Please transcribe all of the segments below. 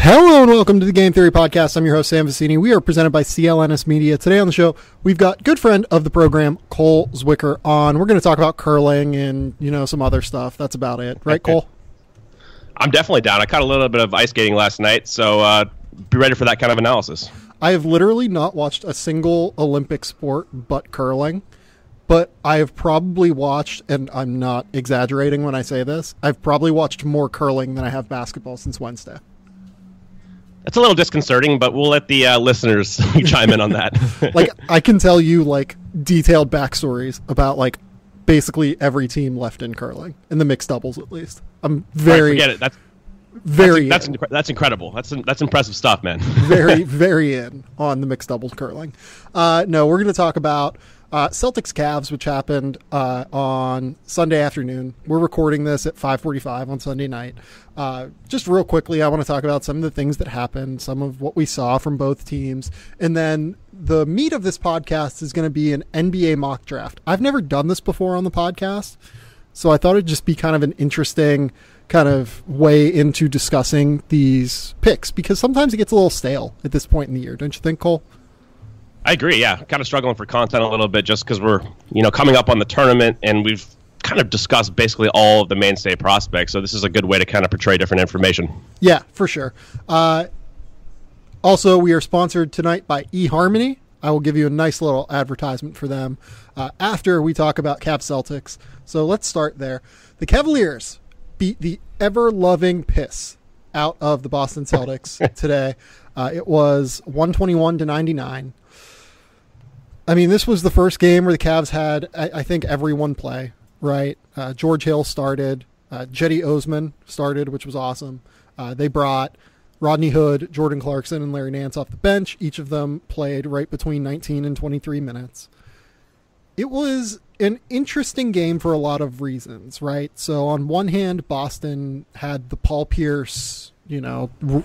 Hello and welcome to the Game Theory Podcast. I'm your host, Sam Vicini. We are presented by CLNS Media. Today on the show, we've got good friend of the program, Cole Zwicker, on. We're going to talk about curling and, some other stuff. That's about it. Right, Cole? I'm definitely down. I caught a little bit of ice skating last night, so be ready for that kind of analysis. I have literally not watched a single Olympic sport but curling, but I have probably watched, and I'm not exaggerating when I say this, I've probably watched more curling than I have basketball since Wednesday. It's a little disconcerting, but we'll let the listeners chime in on that. I can tell you, detailed backstories about, basically every team left in curling, in the mixed doubles at least. I'm very... Forget it. That's incredible. That's impressive stuff, man. very, very in on the mixed doubles curling. No, we're going to talk about Celtics Cavs, which happened on Sunday afternoon. We're recording this at 5:45 on Sunday night. Just real quickly, I want to talk about some of the things that happened, some of what we saw from both teams, and then the meat of this podcast is going to be an NBA mock draft. I've never done this before on the podcast, so I thought it'd just be kind of an interesting kind of way into discussing these picks, because sometimes it gets a little stale at this point in the year. Don't you think, Cole? I agree, yeah. Kind of struggling for content a little bit just because we're, coming up on the tournament and we've kind of discussed basically all of the mainstay prospects. So this is a good way to kind of portray different information. Yeah, for sure. Also, we are sponsored tonight by eHarmony. I will give you a nice little advertisement for them after we talk about Cavs-Celtics. So let's start there. The Cavaliers beat the ever-loving piss out of the Boston Celtics today. It was 121-99. I mean, this was the first game where the Cavs had, I think, everyone play, right? George Hill started. Jetty Osman started, which was awesome. They brought Rodney Hood, Jordan Clarkson, and Larry Nance off the bench. Each of them played right between 19 and 23 minutes. It was an interesting game for a lot of reasons, right? So on one hand, Boston had the Paul Pierce,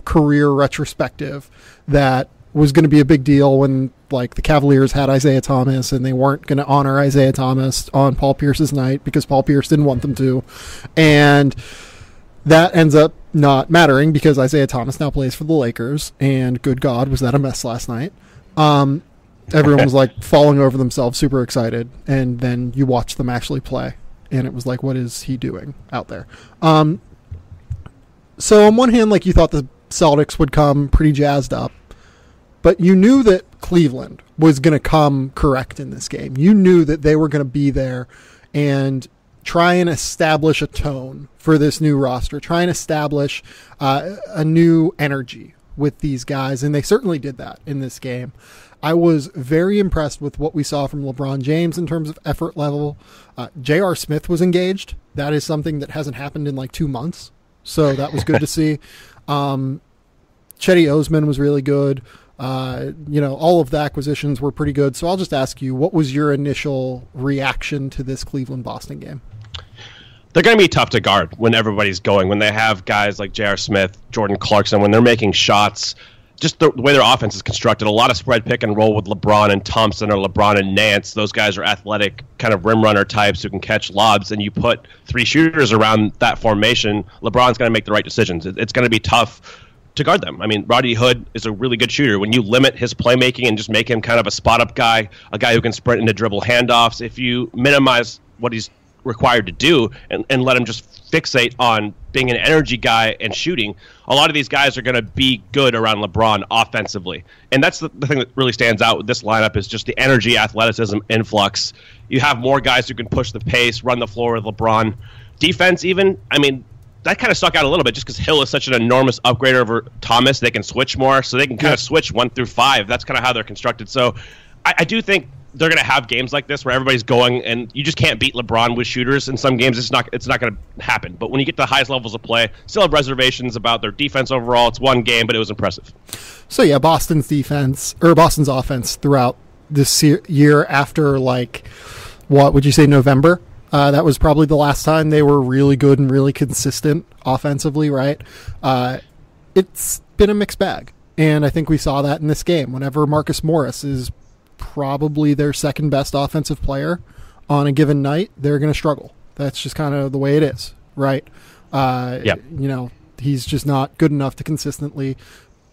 career retrospective that was going to be a big deal when the Cavaliers had Isaiah Thomas and they weren't going to honor Isaiah Thomas on Paul Pierce's night because Paul Pierce didn't want them to. And that ends up not mattering because Isaiah Thomas now plays for the Lakers, and good God, was that a mess last night. Everyone was falling over themselves, super excited. And then you watch them actually play and it was what is he doing out there? So on one hand, you thought the Celtics would come pretty jazzed up, but you knew that Cleveland was going to come correct in this game. You knew that they were going to be there and try and establish a tone for this new roster, try and establish a new energy with these guys, and they certainly did that in this game. I was very impressed with what we saw from LeBron James in terms of effort level. J.R. Smith was engaged. That is something that hasn't happened in 2 months, so that was good to see. Chetty Osman was really good. All of the acquisitions were pretty good. So I'll just ask you, what was your initial reaction to this Cleveland-Boston game? They're going to be tough to guard when everybody's going, when they have guys like J.R. Smith, Jordan Clarkson, when they're making shots. Just the way their offense is constructed, a lot of spread pick and roll with LeBron and Thompson or LeBron and Nance. Those guys are athletic, kind of rim runner types who can catch lobs, and you put three shooters around that formation, LeBron's going to make the right decisions. It's going to be tough to guard them. I mean, Rodney Hood is a really good shooter. When you limit his playmaking and just make him kind of a spot-up guy, a guy who can sprint into dribble handoffs, if you minimize what he's required to do and let him just fixate on being an energy guy and shooting, a lot of these guys are going to be good around LeBron offensively. And that's the thing that really stands out with this lineup is just the energy, athleticism, influx. You have more guys who can push the pace, run the floor with LeBron. Defense even, I mean, that kind of stuck out a little bit just because Hill is such an enormous upgrade over Thomas. They can switch more, so they can kind of switch 1 through 5. That's kind of how they're constructed. So I do think they're going to have games like this where everybody's going, and you just can't beat LeBron with shooters. In some games, it's not going to happen. But when you get to the highest levels of play, still have reservations about their defense overall. It's one game, but it was impressive. So yeah, Boston's offense throughout this year after what would you say, November? That was probably the last time they were really good and really consistent offensively, right? It's been a mixed bag. And I think we saw that in this game. Whenever Marcus Morris is probably their second best offensive player on a given night, they're going to struggle. That's just kind of the way it is, right? He's just not good enough to consistently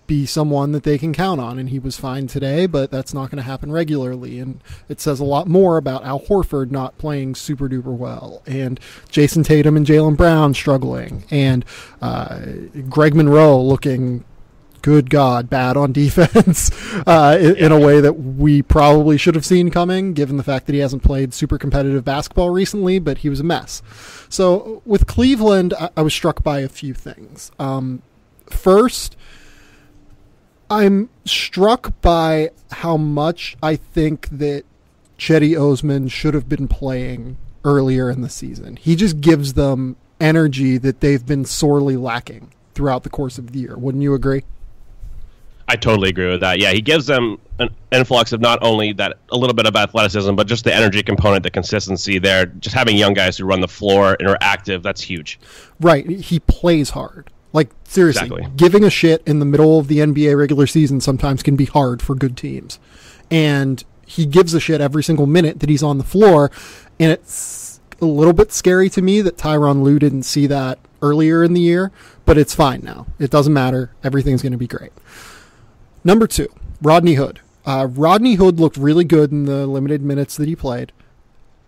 be someone that they can count on, and he was fine today, but that's not going to happen regularly. And it says a lot more about Al Horford not playing super duper well, and Jason Tatum and Jaylen Brown struggling, and Greg Monroe looking, good God, bad on defense in a way that we probably should have seen coming, given the fact that he hasn't played super competitive basketball recently, but he was a mess. So with Cleveland, I was struck by a few things. First, I'm struck by how much I think that Cedi Osman should have been playing earlier in the season. He just gives them energy that they've been sorely lacking throughout the course of the year. Wouldn't you agree? I totally agree with that. Yeah, he gives them an influx of not only that a little bit of athleticism, but just the energy component, the consistency there. Just having young guys who run the floor and are active, that's huge. Right. He plays hard. Like, seriously, exactly. Giving a shit in the middle of the NBA regular season sometimes can be hard for good teams. And he gives a shit every single minute that he's on the floor. And it's a little bit scary to me that Tyronn Lue didn't see that earlier in the year, but it's fine now. It doesn't matter. Everything's going to be great. Number 2, Rodney Hood. Rodney Hood looked really good in the limited minutes that he played.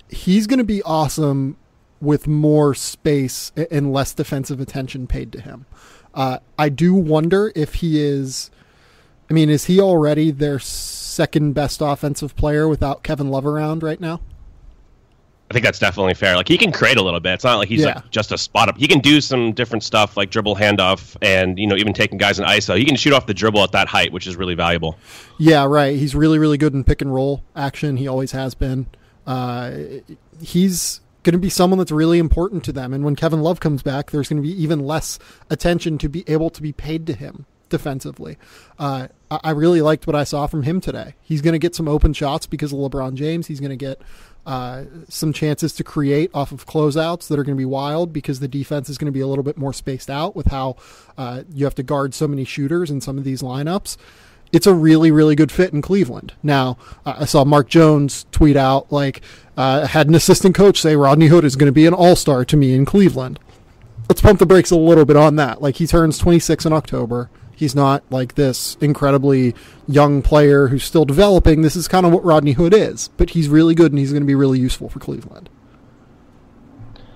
He's going to be awesome with more space and less defensive attention paid to him. I do wonder if he is... I mean, is he already their second best offensive player without Kevin Love around right now? I think that's definitely fair. Like, he can create a little bit. It's not like he's like just a spot up. He can do some different stuff like dribble handoff and, even taking guys in ISO. He can shoot off the dribble at that height, which is really valuable. Yeah, right. He's really, really good in pick and roll action. He always has been. He's going to be someone that's really important to them. And when Kevin Love comes back, there's going to be even less attention to be able to be paid to him defensively. I really liked what I saw from him today. He's going to get some open shots because of LeBron James. He's going to get some chances to create off of closeouts that are going to be wild because the defense is going to be a little bit more spaced out with how you have to guard so many shooters in some of these lineups. It's a really, really good fit in Cleveland. Now, I saw Mark Jones tweet out, had an assistant coach say Rodney Hood is going to be an all-star to me in Cleveland. Let's pump the brakes a little bit on that. He turns 26 in October. He's not like this incredibly young player who's still developing. This is kind of what Rodney Hood is, but he's really good and he's going to be really useful for Cleveland.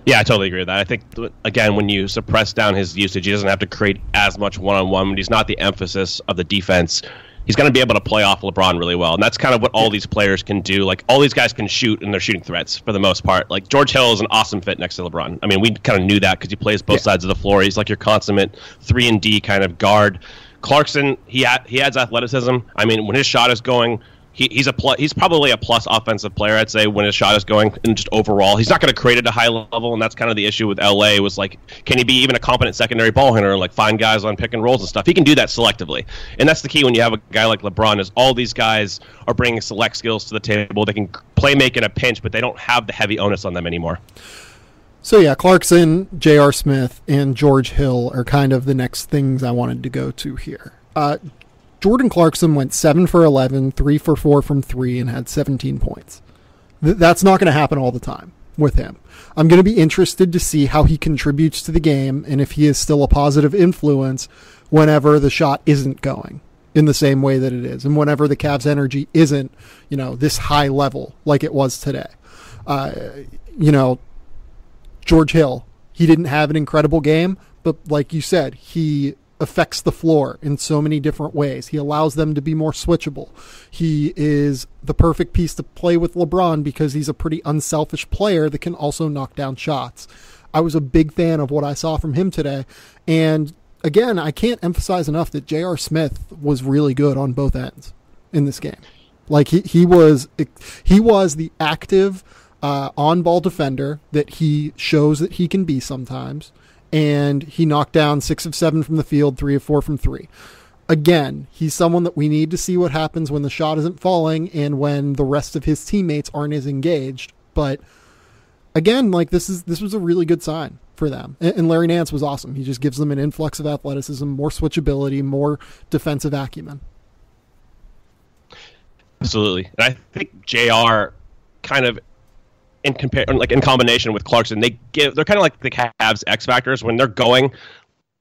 Yeah, I totally agree with that. I think, again, when you suppress down his usage, he doesn't have to create as much one-on-one. When he's not the emphasis of the defense, he's going to be able to play off LeBron really well. And that's kind of what all these players can do. All these guys can shoot, and they're shooting threats for the most part. George Hill is an awesome fit next to LeBron. I mean, we kind of knew that because he plays both sides of the floor. He's like your consummate 3-and-D kind of guard. Clarkson, he adds athleticism. I mean, when his shot is going, he's probably a plus offensive player, I'd say, when his shot is going, and just overall. He's not going to create at a high level, and that's kind of the issue with LA was can he be even a competent secondary ball handler, find guys on pick and rolls and stuff? He can do that selectively. And that's the key when you have a guy like LeBron, is all these guys are bringing select skills to the table. They can play make in a pinch, but they don't have the heavy onus on them anymore. So yeah, Clarkson, J.R. Smith, and George Hill are kind of the next things I wanted to go to here. Jordan Clarkson went 7 for 11, 3 for 4 from 3, and had 17 points. That's not going to happen all the time with him. I'm going to be interested to see how he contributes to the game and if he is still a positive influence whenever the shot isn't going in the same way that it is, and whenever the Cavs' energy isn't, this high level like it was today. George Hill, he didn't have an incredible game, but like you said, he affects the floor in so many different ways. He allows them to be more switchable. He is the perfect piece to play with LeBron because he's a pretty unselfish player that can also knock down shots. I was a big fan of what I saw from him today. And again, I can't emphasize enough that J.R. Smith was really good on both ends in this game. He was the active on-ball defender that he shows that he can be sometimes, and he knocked down 6 of 7 from the field, 3 of 4 from 3. Again, he's someone that we need to see what happens when the shot isn't falling and when the rest of his teammates aren't as engaged. But again, this was a really good sign for them. And Larry Nance was awesome. He just gives them an influx of athleticism, more switchability, more defensive acumen. Absolutely. And I think JR kind of in combination with Clarkson, they're kind of like the Cavs X factors when they're going.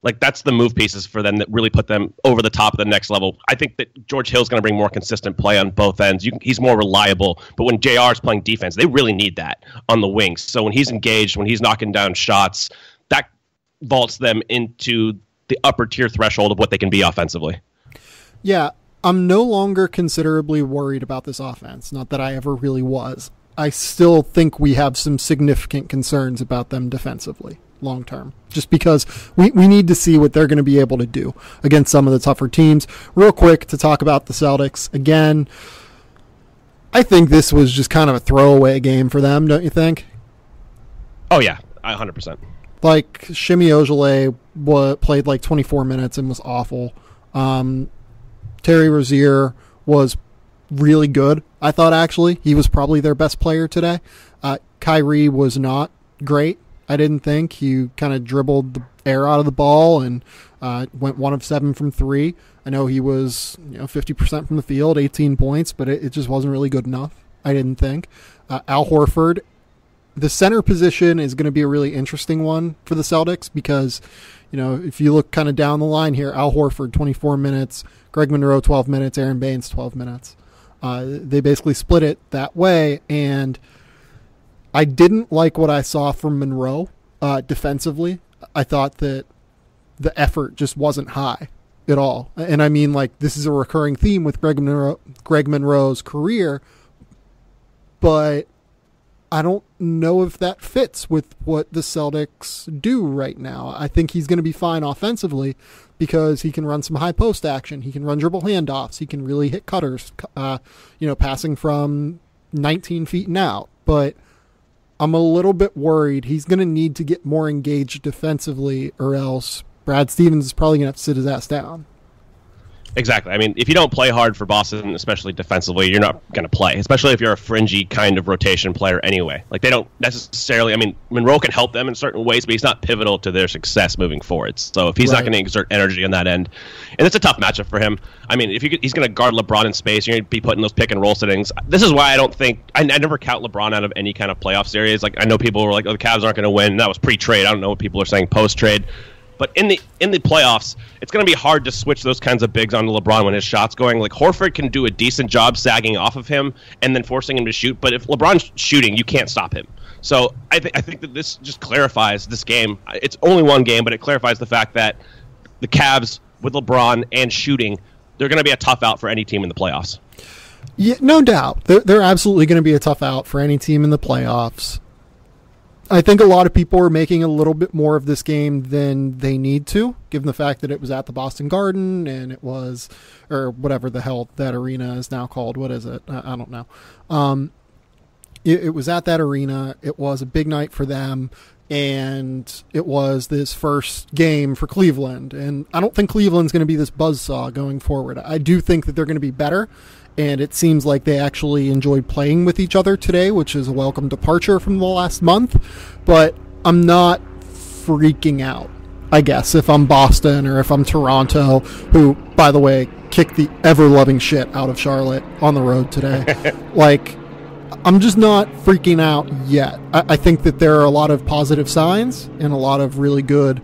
Like, that's the move pieces for them that really put them over the top of the next level. I think that George Hill's going to bring more consistent play on both ends. He's more reliable. But when JR is playing defense, they really need that on the wings. So when he's engaged, when he's knocking down shots, that vaults them into the upper tier threshold of what they can be offensively. Yeah, I'm no longer considerably worried about this offense. Not that I ever really was. I still think we have some significant concerns about them defensively long term, just because we need to see what they're going to be able to do against some of the tougher teams. Real quick to talk about the Celtics again, I think this was just kind of a throwaway game for them, don't you think? Oh yeah, 100%. Like, Shimi Ojeleye played like 24 minutes and was awful. Terry Rozier was really good, I thought. Actually, he was probably their best player today. Kyrie was not great, I didn't think. He kind of dribbled the air out of the ball and went 1 of 7 from 3. I know he was 50% from the field, 18 points, but it just wasn't really good enough, I didn't think. Al Horford, the center position is going to be a really interesting one for the Celtics because, if you look kind of down the line here, Al Horford, 24 minutes, Greg Monroe, 12 minutes, Aaron Baines, 12 minutes. They basically split it that way, and I didn't like what I saw from Monroe defensively. I thought that the effort just wasn't high at all. And I mean, like, this is a recurring theme with Greg Monroe's career, but I don't know if that fits with what the Celtics do right now. I think he's going to be fine offensively because he can run some high post action. He can run dribble handoffs. He can really hit cutters, passing from 19 feet and out. But I'm a little bit worried he's going to need to get more engaged defensively, or else Brad Stevens is probably going to have to sit his ass down. Exactly. I mean, if you don't play hard for Boston, especially defensively, you're not going to play, especially if you're a fringy kind of rotation player anyway. Like, they don't necessarily, Monroe can help them in certain ways, but he's not pivotal to their success moving forward. So if he's not going to exert energy on that end, and it's a tough matchup for him. I mean, he's going to guard LeBron in space, you're going to be putting those pick and roll settings. This is why I don't think, I never count LeBron out of any kind of playoff series. Like, I know people were like, the Cavs aren't going to win. That was pre-trade. I don't know what people are saying post-trade. But in the playoffs, it's going to be hard to switch those kinds of bigs onto LeBron when his shot's going. Like, Horford can do a decent job sagging off of him and then forcing him to shoot. But if LeBron's shooting, you can't stop him. So I think that this just clarifies this game. It's only one game, but it clarifies the fact that the Cavs, with LeBron and shooting, they're going to be a tough out for any team in the playoffs. Yeah, no doubt. They're absolutely going to be a tough out for any team in the playoffs. I think a lot of people are making a little bit more of this game than they need to, given the fact that it was at the Boston Garden and it was, or whatever the hell that arena is now called. What is it? I don't know. It was at that arena. It was a big night for them, and it was this first game for Cleveland. And I don't think Cleveland's going to be this buzzsaw going forward. I do think that they're going to be better. And it seems like they actually enjoyed playing with each other today, which is a welcome departure from the last month. But I'm not freaking out, I guess, if I'm Boston or if I'm Toronto, who, by the way, kicked the ever-loving shit out of Charlotte on the road today. Like, I'm just not freaking out yet. I think that there are a lot of positive signs and a lot of really good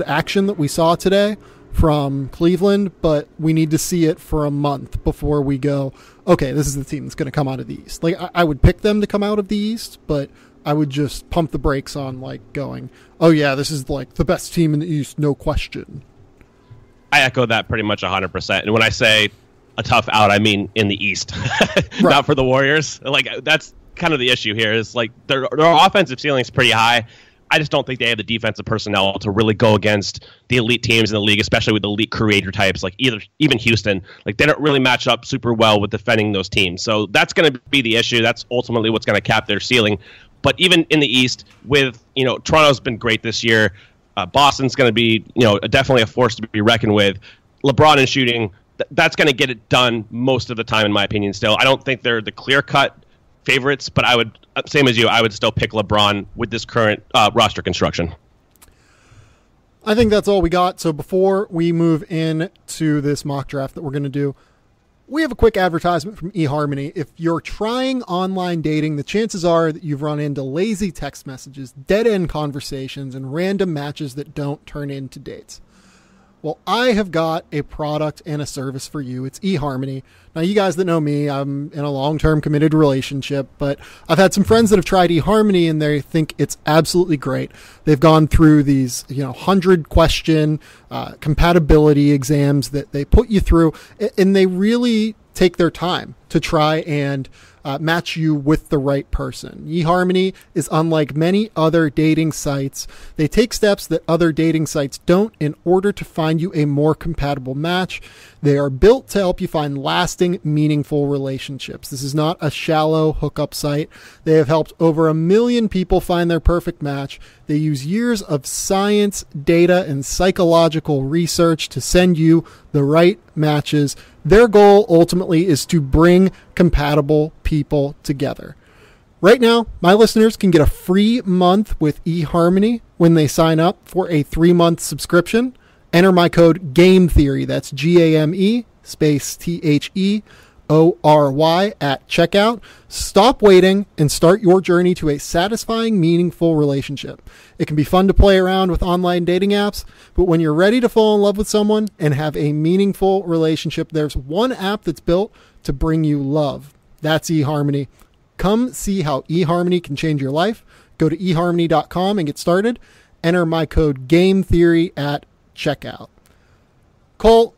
action that we saw today from Cleveland, but we need to see it for a month before we go, okay, this is the team that's going to come out of the East. Like, I would pick them to come out of the East, but I would just pump the brakes on, like, going, oh yeah, this is like the best team in the East, no question. I echo that pretty much 100%. And when I say a tough out, I mean in the East, not for the Warriors. Like, that's kind of the issue here, is like their offensive ceiling is pretty high. I just don't think they have the defensive personnel to really go against the elite teams in the league, especially with elite creator types like even Houston. Like, they don't really match up super well with defending those teams. So that's going to be the issue. That's ultimately what's going to cap their ceiling. But even in the East, with Toronto's been great this year. Boston's going to be definitely a force to be reckoned with. LeBron and shooting, that's going to get it done most of the time, in my opinion. Still, I don't think they're the clear-cut favorites, but I would, same as you, I would still pick LeBron with this current roster construction. I think that's all we got. So before we move in to this mock draft that we're going to do, We have a quick advertisement from eHarmony. If you're trying online dating, the chances are that you've run into lazy text messages, dead-end conversations, and random matches that don't turn into dates. Well, I have got a product and a service for you. It's eHarmony. Now, you guys that know me, I'm in a long-term committed relationship, but I've had some friends that have tried eHarmony and they think it's absolutely great. They've gone through these, 100-question compatibility exams that they put you through, and they really take their time to try and match you with the right person. eHarmony is unlike many other dating sites. They take steps that other dating sites don't in order to find you a more compatible match. They are built to help you find lasting, meaningful relationships. This is not a shallow hookup site. They have helped over 1 million people find their perfect match. They use years of science, data, and psychological research to send you the right matches. Their goal ultimately is to bring compatible people together. Right now, my listeners can get a free month with eHarmony when they sign up for a 3-month subscription. Enter my code GAMETHEORY, that's GAME space THEORY at checkout. Stop waiting and start your journey to a satisfying, meaningful relationship. It can be fun to play around with online dating apps, but when you're ready to fall in love with someone and have a meaningful relationship, there's one app that's built to bring you love. That's eHarmony. Come see how eHarmony can change your life. Go to eHarmony.com and get started. Enter my code GAMETHEORY at checkout. Cole,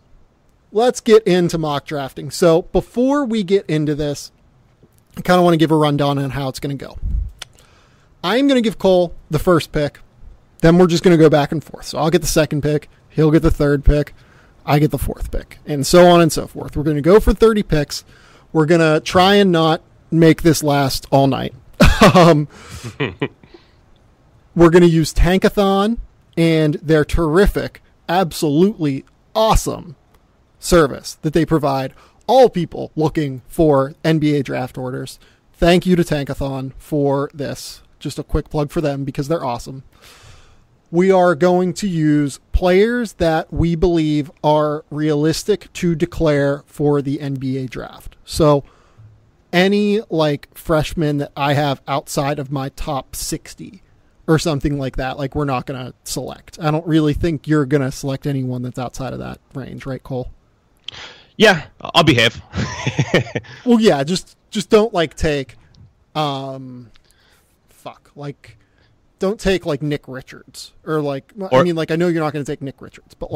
let's get into mock drafting. So before we get into this, I kind of want to give a rundown on how it's going to go. I'm going to give Cole the first pick. Then we're just going to go back and forth. So I'll get the second pick. He'll get the third pick. I get the fourth pick. And so on and so forth. We're going to go for 30 picks. We're going to try and not make this last all night. We're going to use Tankathon and their terrific, absolutely awesome service that they provide all people looking for NBA draft orders. Thank you to Tankathon for this. Just a quick plug for them because they're awesome. We are going to use players that we believe are realistic to declare for the NBA draft. So any freshman that I have outside of my top 60 or something like that, we're not going to select. I don't really think you're going to select anyone that's outside of that range, right, Cole? Yeah, I'll behave. Well, yeah, just don't take, don't take Nick Richards or I know you're not going to take Nick Richards, but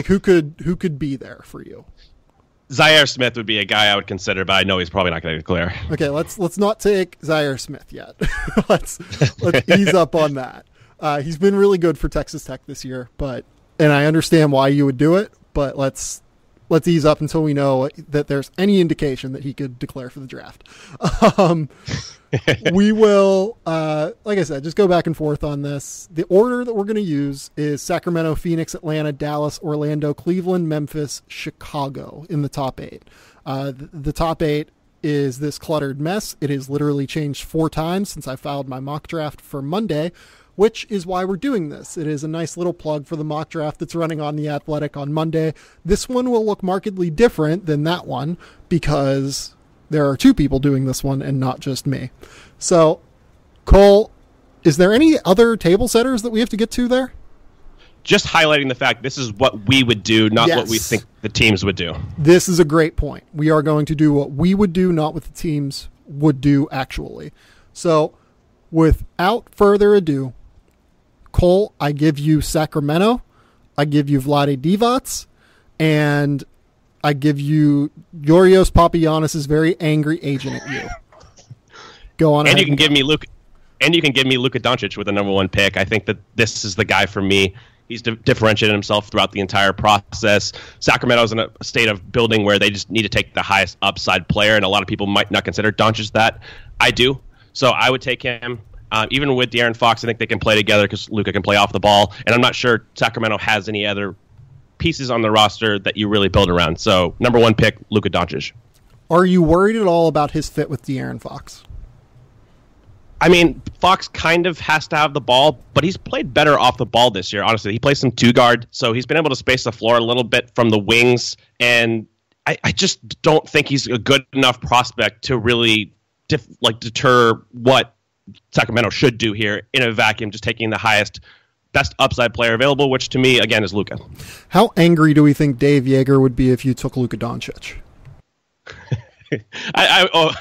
who could be there for you? Zaire Smith would be a guy I would consider, but I know he's probably not going to declare. Okay, let's not take Zaire Smith yet. let's ease up on that. He's been really good for Texas Tech this year, and I understand why you would do it, but let's ease up until we know that there's any indication that he could declare for the draft. We will, like I said, just go back and forth on this. The order that we're going to use is Sacramento, Phoenix, Atlanta, Dallas, Orlando, Cleveland, Memphis, Chicago in the top 8. The top 8 is this cluttered mess. It has literally changed 4 times since I filed my mock draft for Monday, which is why we're doing this. It is a nice little plug for the mock draft that's running on The Athletic on Monday. This one will look markedly different than that one because there are 2 people doing this one and not just me. So, Cole, is there any other table setters that we have to get to there? Just highlighting the fact this is what we would do, not what we think the teams would do. This is a great point. We are going to do what we would do, not what the teams would do actually. So, without further ado, Cole, I give you Sacramento, I give you Vlade Divac, and I give you Yorios Papagiannis' very angry agent at you. Go on. And you can give me Luka Doncic with the number 1 pick. I think that this is the guy for me. He's differentiated himself throughout the entire process. Sacramento's in a state of building where they just need to take the highest upside player, and a lot of people might not consider Doncic that. I do. So I would take him. Even with De'Aaron Fox, I think they can play together because Luka can play off the ball. And I'm not sure Sacramento has any other pieces on the roster that you really build around. So number 1 pick, Luka Doncic. Are you worried at all about his fit with De'Aaron Fox? I mean, Fox kind of has to have the ball, but he's played better off the ball this year, honestly. He plays some 2 guard, so he's been able to space the floor a little bit from the wings, and I just don't think he's a good enough prospect to really deter what Sacramento should do here in a vacuum, just taking the best upside player available, which to me, again, is Luka. How angry do we think Dave Yeager would be if you took Luka Doncic? I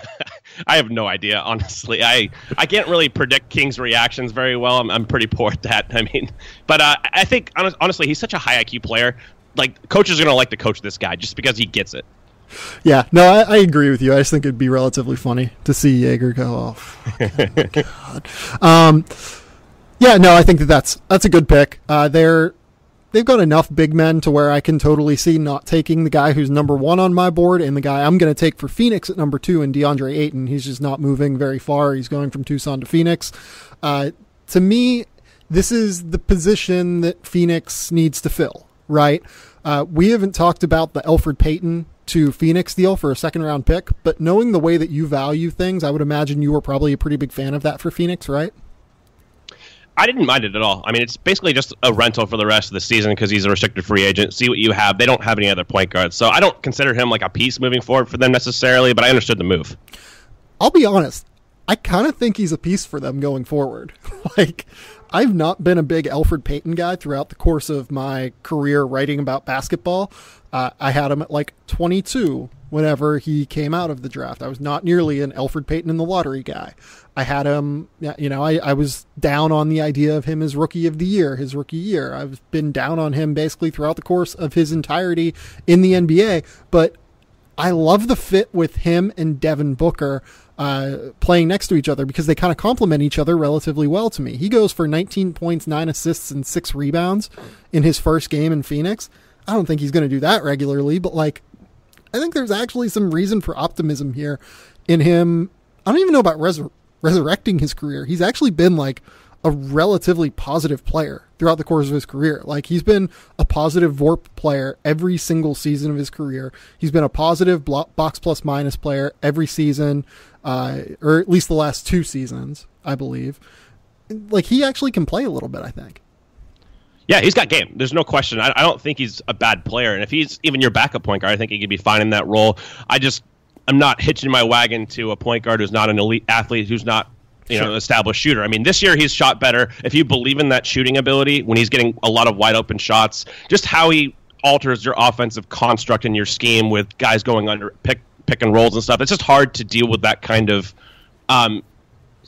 have no idea, honestly. I can't really predict King's reactions very well. I'm pretty poor at that. I mean, but I think, honestly, he's such a high IQ player. Like, coaches are going to like to coach this guy just because he gets it. Yeah, no, I agree with you. I just think it'd be relatively funny to see Yeager go, oh, God. Yeah, no, I think that's a good pick. They've got enough big men to where I can totally see not taking the guy who's number 1 on my board and the guy I'm going to take for Phoenix at number 2 in DeAndre Ayton. He's just not moving very far. He's going from Tucson to Phoenix. To me, this is the position that Phoenix needs to fill, right? We haven't talked about the Elfrid Payton to Phoenix deal for a second-round pick, but knowing the way that you value things, I would imagine you were probably a pretty big fan of that for Phoenix, right? I didn't mind it at all. I mean, it's basically just a rental for the rest of the season because he's a restricted free agent. See what you have. They don't have any other point guards. So I don't consider him like a piece moving forward for them necessarily, but I understood the move. I'll be honest. I kind of think he's a piece for them going forward. Like, I've not been a big Elfrid Payton guy throughout the course of my career writing about basketball. I had him at like 22 whenever he came out of the draft. I was not nearly an Elfrid Payton in the lottery guy. I had him, I was down on the idea of him as rookie of the year, his rookie year. I've been down on him basically throughout the course of his entirety in the NBA, but I love the fit with him and Devin Booker playing next to each other because they kind of complement each other relatively well to me. He goes for 19 points, 9 assists, and 6 rebounds in his first game in Phoenix. I don't think he's going to do that regularly, but I think there's actually some reason for optimism here in him. I don't even know about resurrecting his career. He's actually been like a relatively positive player throughout the course of his career. Like, he's been a positive VORP player every single season of his career. He's been a positive box plus minus player every season, or at least the last 2 seasons, I believe. Like, he actually can play a little bit, I think. Yeah, he's got game. There's no question. I don't think he's a bad player. And if he's even your backup point guard, I think he could be fine in that role. I'm not hitching my wagon to a point guard who's not an elite athlete, who's not an established shooter. I mean, this year he's shot better. If you believe in that shooting ability, when he's getting a lot of wide open shots, just how he alters your offensive construct in your scheme with guys going under pick and rolls and stuff, it's just hard to deal with that kind of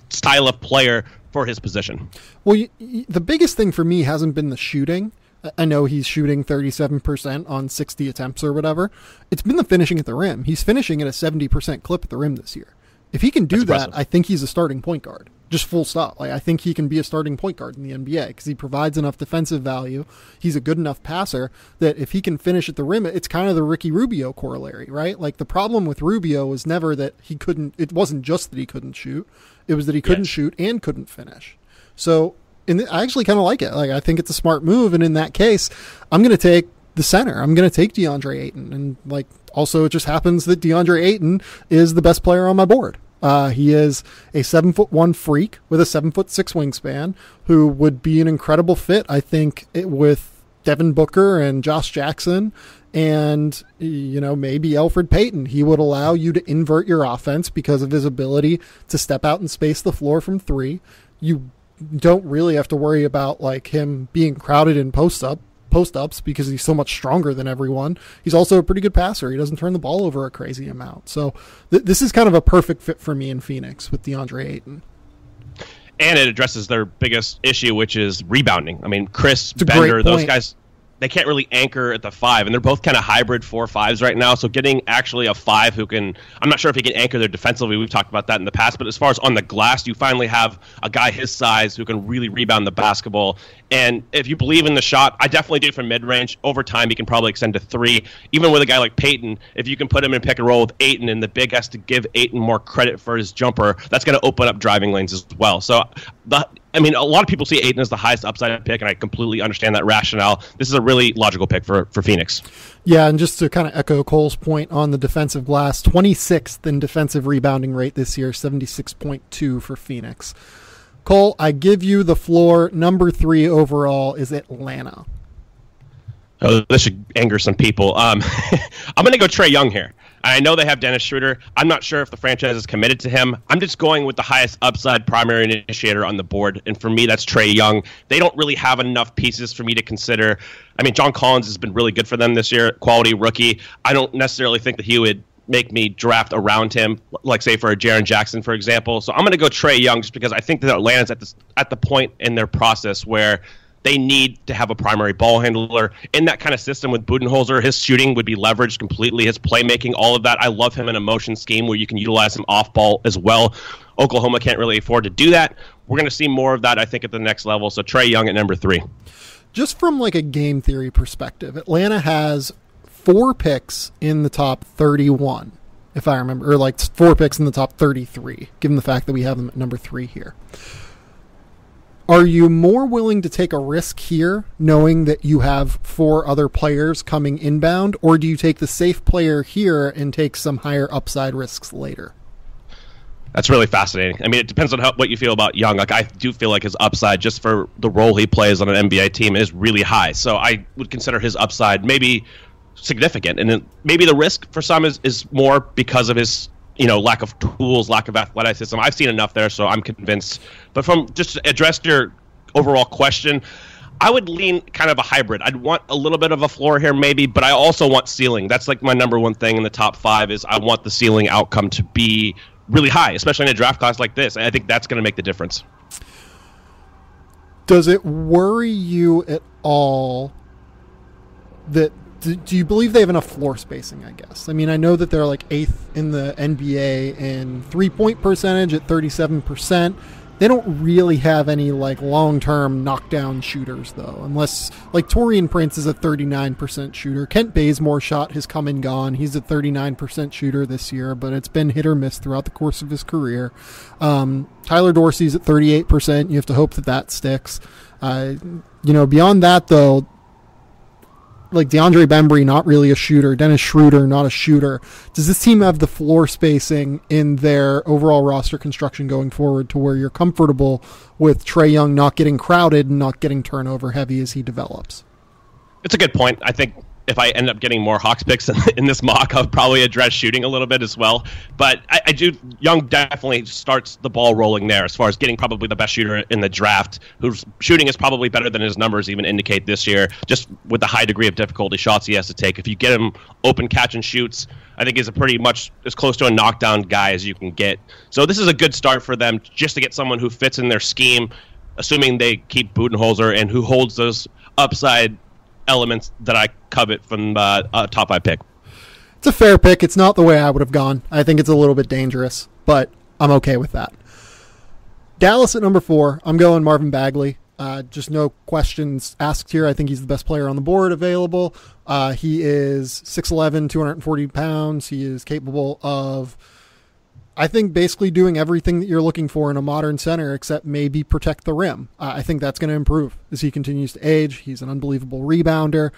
style of player for his position. Well, the biggest thing for me hasn't been the shooting. I know he's shooting 37% on 60 attempts or whatever. It's been the finishing at the rim. He's finishing at a 70% clip at the rim this year. If he can do that, I think he's a starting point guard. Just full stop. Like, I think he can be a starting point guard in the NBA because he provides enough defensive value. He's a good enough passer that if he can finish at the rim, it's kind of the Ricky Rubio corollary, right? Like, the problem with Rubio was never that he couldn't, it wasn't just that he couldn't shoot. It was that he couldn't shoot and couldn't finish. So, I actually kind of like it. Like, I think it's a smart move. And in that case, I'm going to take the center. I'm going to take DeAndre Ayton. And also it just happens that DeAndre Ayton is the best player on my board. He is a 7'1" freak with a 7'6" wingspan who would be an incredible fit, I think, with Devin Booker and Josh Jackson and, maybe Elfrid Payton. He would allow you to invert your offense because of his ability to step out and space the floor from 3. You don't really have to worry about him being crowded in post-ups because he's so much stronger than everyone. He's also a pretty good passer. He doesn't turn the ball over a crazy amount. So this is kind of a perfect fit for me in Phoenix with DeAndre Ayton. And it addresses their biggest issue, which is rebounding. I mean, Chris Bender, those guys, they can't really anchor at the 5, and they're both kind of hybrid 4-5s right now. So getting actually a 5 who can, I'm not sure if he can anchor there defensively. We've talked about that in the past, but as far as on the glass, you finally have a guy his size who can really rebound the basketball. And if you believe in the shot, I definitely do from mid-range. Over time, he can probably extend to 3. Even with a guy like Payton, if you can put him in pick and roll with Ayton, and the big has to give Ayton more credit for his jumper, that's going to open up driving lanes as well. So, a lot of people see Ayton as the highest upside pick, and I completely understand that rationale. This is a really logical pick for Phoenix. Yeah, and just to kind of echo Cole's point on the defensive glass, 26th in defensive rebounding rate this year, 76.2 for Phoenix. Cole, I give you the floor. Number 3 overall is Atlanta. Oh, this should anger some people. I'm going to go Trae Young here. I know they have Dennis Schroeder. I'm not sure if the franchise is committed to him. I'm just going with the highest upside primary initiator on the board, and for me, that's Trae Young. They don't really have enough pieces for me to consider. I mean, John Collins has been really good for them this year, quality rookie. I don't necessarily think that he would make me draft around him, like, say, for a Jaren Jackson, for example. So I'm going to go Trae Young just because I think that Atlanta's at the point in their process where they need to have a primary ball handler. In that kind of system with Budenholzer, his shooting would be leveraged completely, his playmaking, all of that. I love him in a motion scheme where you can utilize him off ball as well. Oklahoma can't really afford to do that. We're going to see more of that, I think, at the next level. So Trae Young at number 3. Just from like a game theory perspective, Atlanta has 4 picks in the top 31, if I remember, or like 4 picks in the top 33, given the fact that we have them at number 3 here. Are you more willing to take a risk here, knowing that you have 4 other players coming inbound, or do you take the safe player here and take some higher upside risks later? That's really fascinating. I mean, it depends on what you feel about Young. Like, I do feel like his upside, just for the role he plays on an NBA team, is really high. So I would consider his upside maybe significant, and then maybe the risk for some is more because of his lack of tools, lack of athleticism. I've seen enough there, so I'm convinced. But from just to address your overall question, I would lean kind of a hybrid. I'd want a little bit of a floor here maybe, but I also want ceiling. That's like my number one thing in the top 5 is I want the ceiling outcome to be really high, especially in a draft class like this. And I think that's going to make the difference. Does it worry you at all that do you believe they have enough floor spacing, I guess? I mean, I know that they're like 8th in the NBA in three-point percentage at 37%. They don't really have any like long-term knockdown shooters, though, unless like Taurean Prince is a 39% shooter. Kent Bazemore shot has come and gone. He's a 39% shooter this year, but it's been hit or miss throughout the course of his career. Tyler Dorsey's at 38%. You have to hope that sticks. Beyond that, though, like DeAndre Bembry, not really a shooter. Dennis Schroeder, not a shooter. Does this team have the floor spacing in their overall roster construction going forward to where you're comfortable with Trae Young not getting crowded and not getting turnover heavy as he develops? It's a good point. I think if I end up getting more Hawks picks in this mock, I'll probably address shooting a little bit as well. But I do. Young definitely starts the ball rolling there as far as getting probably the best shooter in the draft, whose shooting is probably better than his numbers even indicate this year, just with the high degree of difficulty shots he has to take. If you get him open catch and shoots, I think he's a pretty much as close to a knockdown guy as you can get. So this is a good start for them just to get someone who fits in their scheme, assuming they keep Budenholzer and who holds those upside elements that I covet from a top 5 pick. It's a fair pick. It's not the way I would have gone. I think it's a little bit dangerous, but I'm okay with that. Dallas at number 4. I'm going Marvin Bagley. Just no questions asked here. I think he's the best player on the board available. He is 6'11", 240 pounds. He is capable of, I think, basically doing everything that you're looking for in a modern center except maybe protect the rim. I think that's going to improve as he continues to age. He's an unbelievable rebounder.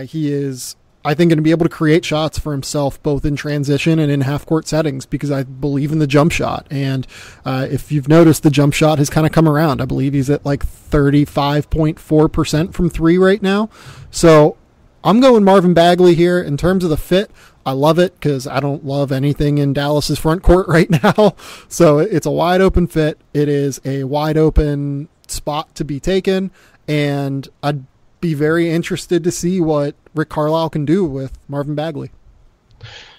He is, I think, going to be able to create shots for himself both in transition and in half-court settings because I believe in the jump shot. And if you've noticed, the jump shot has kind of come around. I believe he's at like 35.4% from 3 right now. So I'm going Marvin Bagley here. In terms of the fit, I love it because I don't love anything in Dallas's front court right now. So it's a wide open fit. It is a wide open spot to be taken. And I'd be very interested to see what Rick Carlisle can do with Marvin Bagley.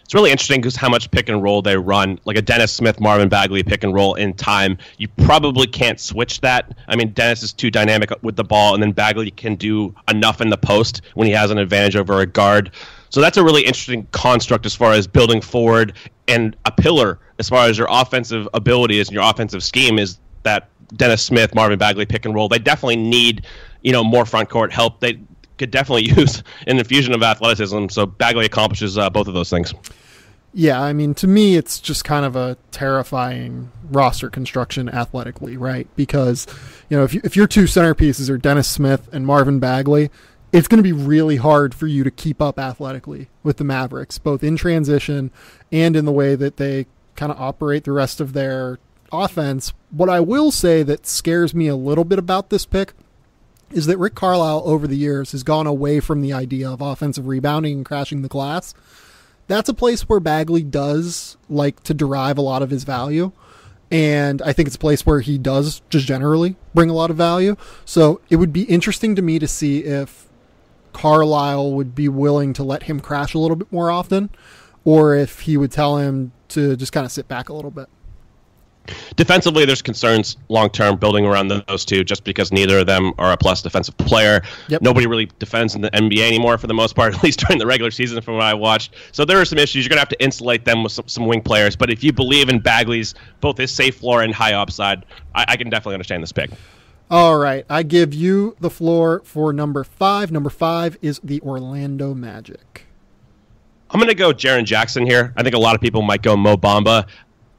It's really interesting because how much pick and roll they run, like a Dennis Smith, Marvin Bagley pick and roll in time. You probably can't switch that. I mean, Dennis is too dynamic with the ball, and then Bagley can do enough in the post when he has an advantage over a guard. So that's a really interesting construct as far as building forward, and a pillar as far as your offensive ability is and your offensive scheme is that Dennis Smith, Marvin Bagley pick and roll. They definitely need, more front court help. They could definitely use an infusion of athleticism. So Bagley accomplishes both of those things. Yeah, I mean, to me, it's just kind of a terrifying roster construction athletically, right? Because, if your 2 centerpieces are Dennis Smith and Marvin Bagley, it's going to be really hard for you to keep up athletically with the Mavericks, both in transition and in the way that they kind of operate the rest of their offense. What I will say that scares me a little bit about this pick is that Rick Carlisle over the years has gone away from the idea of offensive rebounding and crashing the glass. That's a place where Bagley does like to derive a lot of his value. And I think it's a place where he does just generally bring a lot of value. So it would be interesting to me to see if Carlisle would be willing to let him crash a little bit more often, or if he would tell him to just kind of sit back a little bit. Defensively, there's concerns long-term building around those two just because neither of them are a plus defensive player. Yep. Nobody really defends in the NBA anymore for the most part, at least during the regular season from what I watched. So there are some issues. You're going to have to insulate them with some wing players. But if you believe in Bagley's, both his safe floor and high upside, I can definitely understand this pick. All right. I give you the floor for number 5. Number 5 is the Orlando Magic. I'm going to go Jaren Jackson here. I think a lot of people might go Mo Bamba.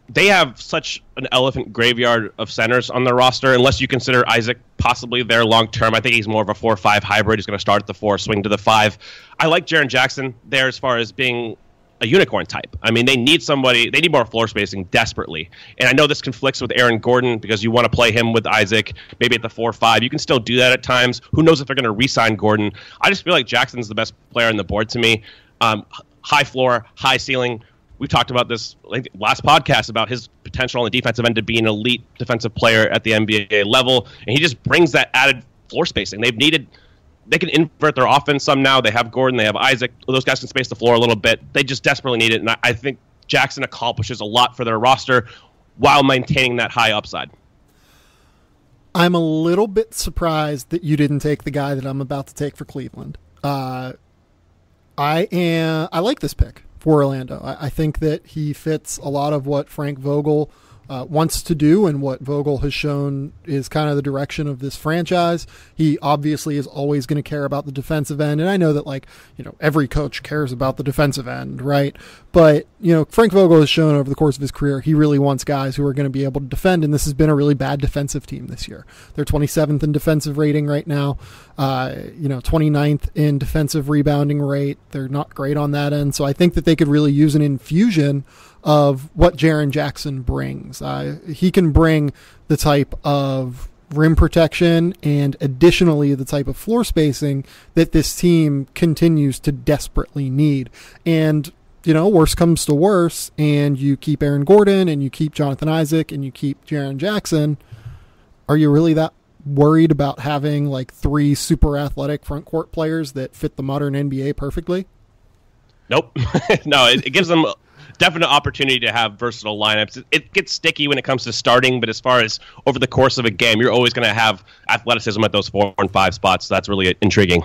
They have such an elephant graveyard of centers on their roster, unless you consider Isaac possibly their long-term. I think he's more of a 4-5 hybrid. He's going to start at the 4, swing to the 5. I like Jaren Jackson there as far as being a unicorn type. I mean, they need more floor spacing desperately. And I know this conflicts with Aaron Gordon because you want to play him with Isaac, maybe at the 4-5. You can still do that at times. Who knows if they're going to re-sign Gordon? I just feel like Jackson's the best player on the board to me. High floor, high ceiling. We talked about this last podcast about his potential on the defensive end to be an elite defensive player at the NBA level, and he just brings that added floor spacing. They can invert their offense some now. They have Gordon, they have Isaac. Those guys can space the floor a little bit. They just desperately need it, and I think Jackson accomplishes a lot for their roster while maintaining that high upside. I'm a little bit surprised that you didn't take the guy that I'm about to take for Cleveland. I like this pick for Orlando. I think that he fits a lot of what Frank Vogel wants to do and what Vogel has shown is kind of the direction of this franchise. He obviously is always going to care about the defensive end. And I know that every coach cares about the defensive end, right? But, Frank Vogel has shown over the course of his career, he really wants guys who are going to be able to defend. And this has been a really bad defensive team this year. They're 27th in defensive rating right now, 29th in defensive rebounding rate. They're not great on that end. So I think that they could really use an infusion of what Jaren Jackson brings. He can bring the type of rim protection and additionally the type of floor spacing that this team continues to desperately need. And, worse comes to worse, and you keep Aaron Gordon and you keep Jonathan Isaac and you keep Jaren Jackson. Are you really that worried about having 3 super athletic front court players that fit the modern NBA perfectly? Nope. No, it gives them definite opportunity to have versatile lineups. It gets sticky when it comes to starting, but as far as over the course of a game, you're always going to have athleticism at those 4 and 5 spots. So that's really intriguing.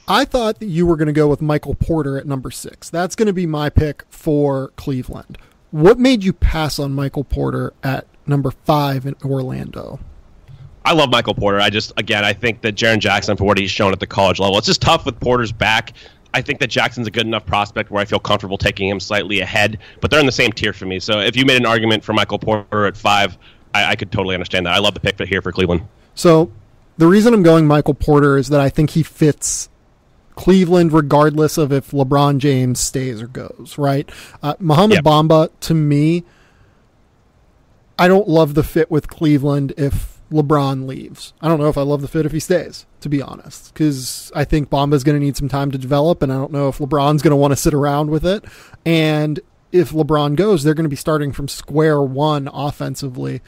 I thought that you were going to go with Michael Porter at number 6. That's going to be my pick for Cleveland. What made you pass on Michael Porter at number 5 in Orlando? I love Michael Porter. I think that Jaren Jackson, for what he's shown at the college level, it's just tough with Porter's back. I think that Jackson's a good enough prospect where I feel comfortable taking him slightly ahead, but they're in the same tier for me. So if you made an argument for Michael Porter at 5, I could totally understand that. I love the pick here for Cleveland. So the reason I'm going Michael Porter is that I think he fits Cleveland regardless of if LeBron James stays or goes, right? Mohamed Bamba, to me, I don't love the fit with Cleveland if LeBron leaves. I don't know if I love the fit if he stays, to be honest, because I think Bamba's going to need some time to develop, and I don't know if LeBron's going to want to sit around with it. And if LeBron goes, they're going to be starting from square one offensively,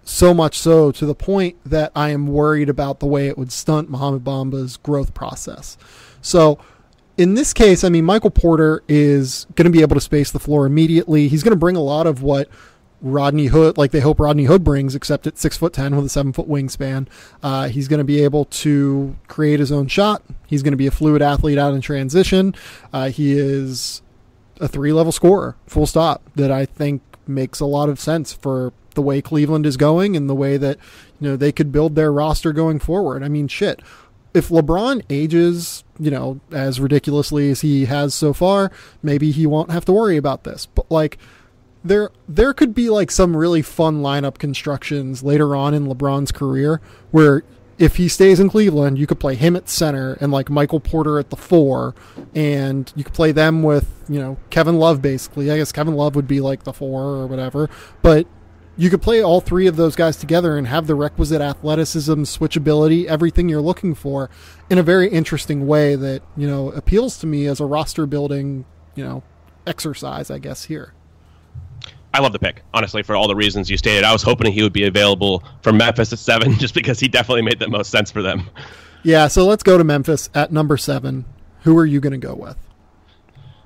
so much so to the point that I am worried about the way it would stunt Mohamed Bamba's growth process. So in this case, I mean, Michael Porter is going to be able to space the floor immediately. He's going to bring a lot of what Rodney Hood, they hope Rodney Hood brings, except at 6'10" with a 7-foot wingspan. He's going to be able to create his own shot. He's going to be a fluid athlete out in transition. He is a 3-level scorer, full stop, that I think makes a lot of sense for the way Cleveland is going and the way that they could build their roster going forward. I mean, shit. If LeBron ages, as ridiculously as he has so far, maybe he won't have to worry about this. But there could be some really fun lineup constructions later on in LeBron's career where if he stays in Cleveland, you could play him at center and Michael Porter at the 4, and you could play them with, Kevin Love basically. I guess Kevin Love would be the 4 or whatever, but you could play all three of those guys together and have the requisite athleticism, switchability, everything you're looking for in a very interesting way that, appeals to me as a roster building, exercise, I guess, here. I love the pick, honestly, for all the reasons you stated. I was hoping he would be available for Memphis at 7 just because he definitely made the most sense for them. Yeah, so let's go to Memphis at number 7. Who are you going to go with?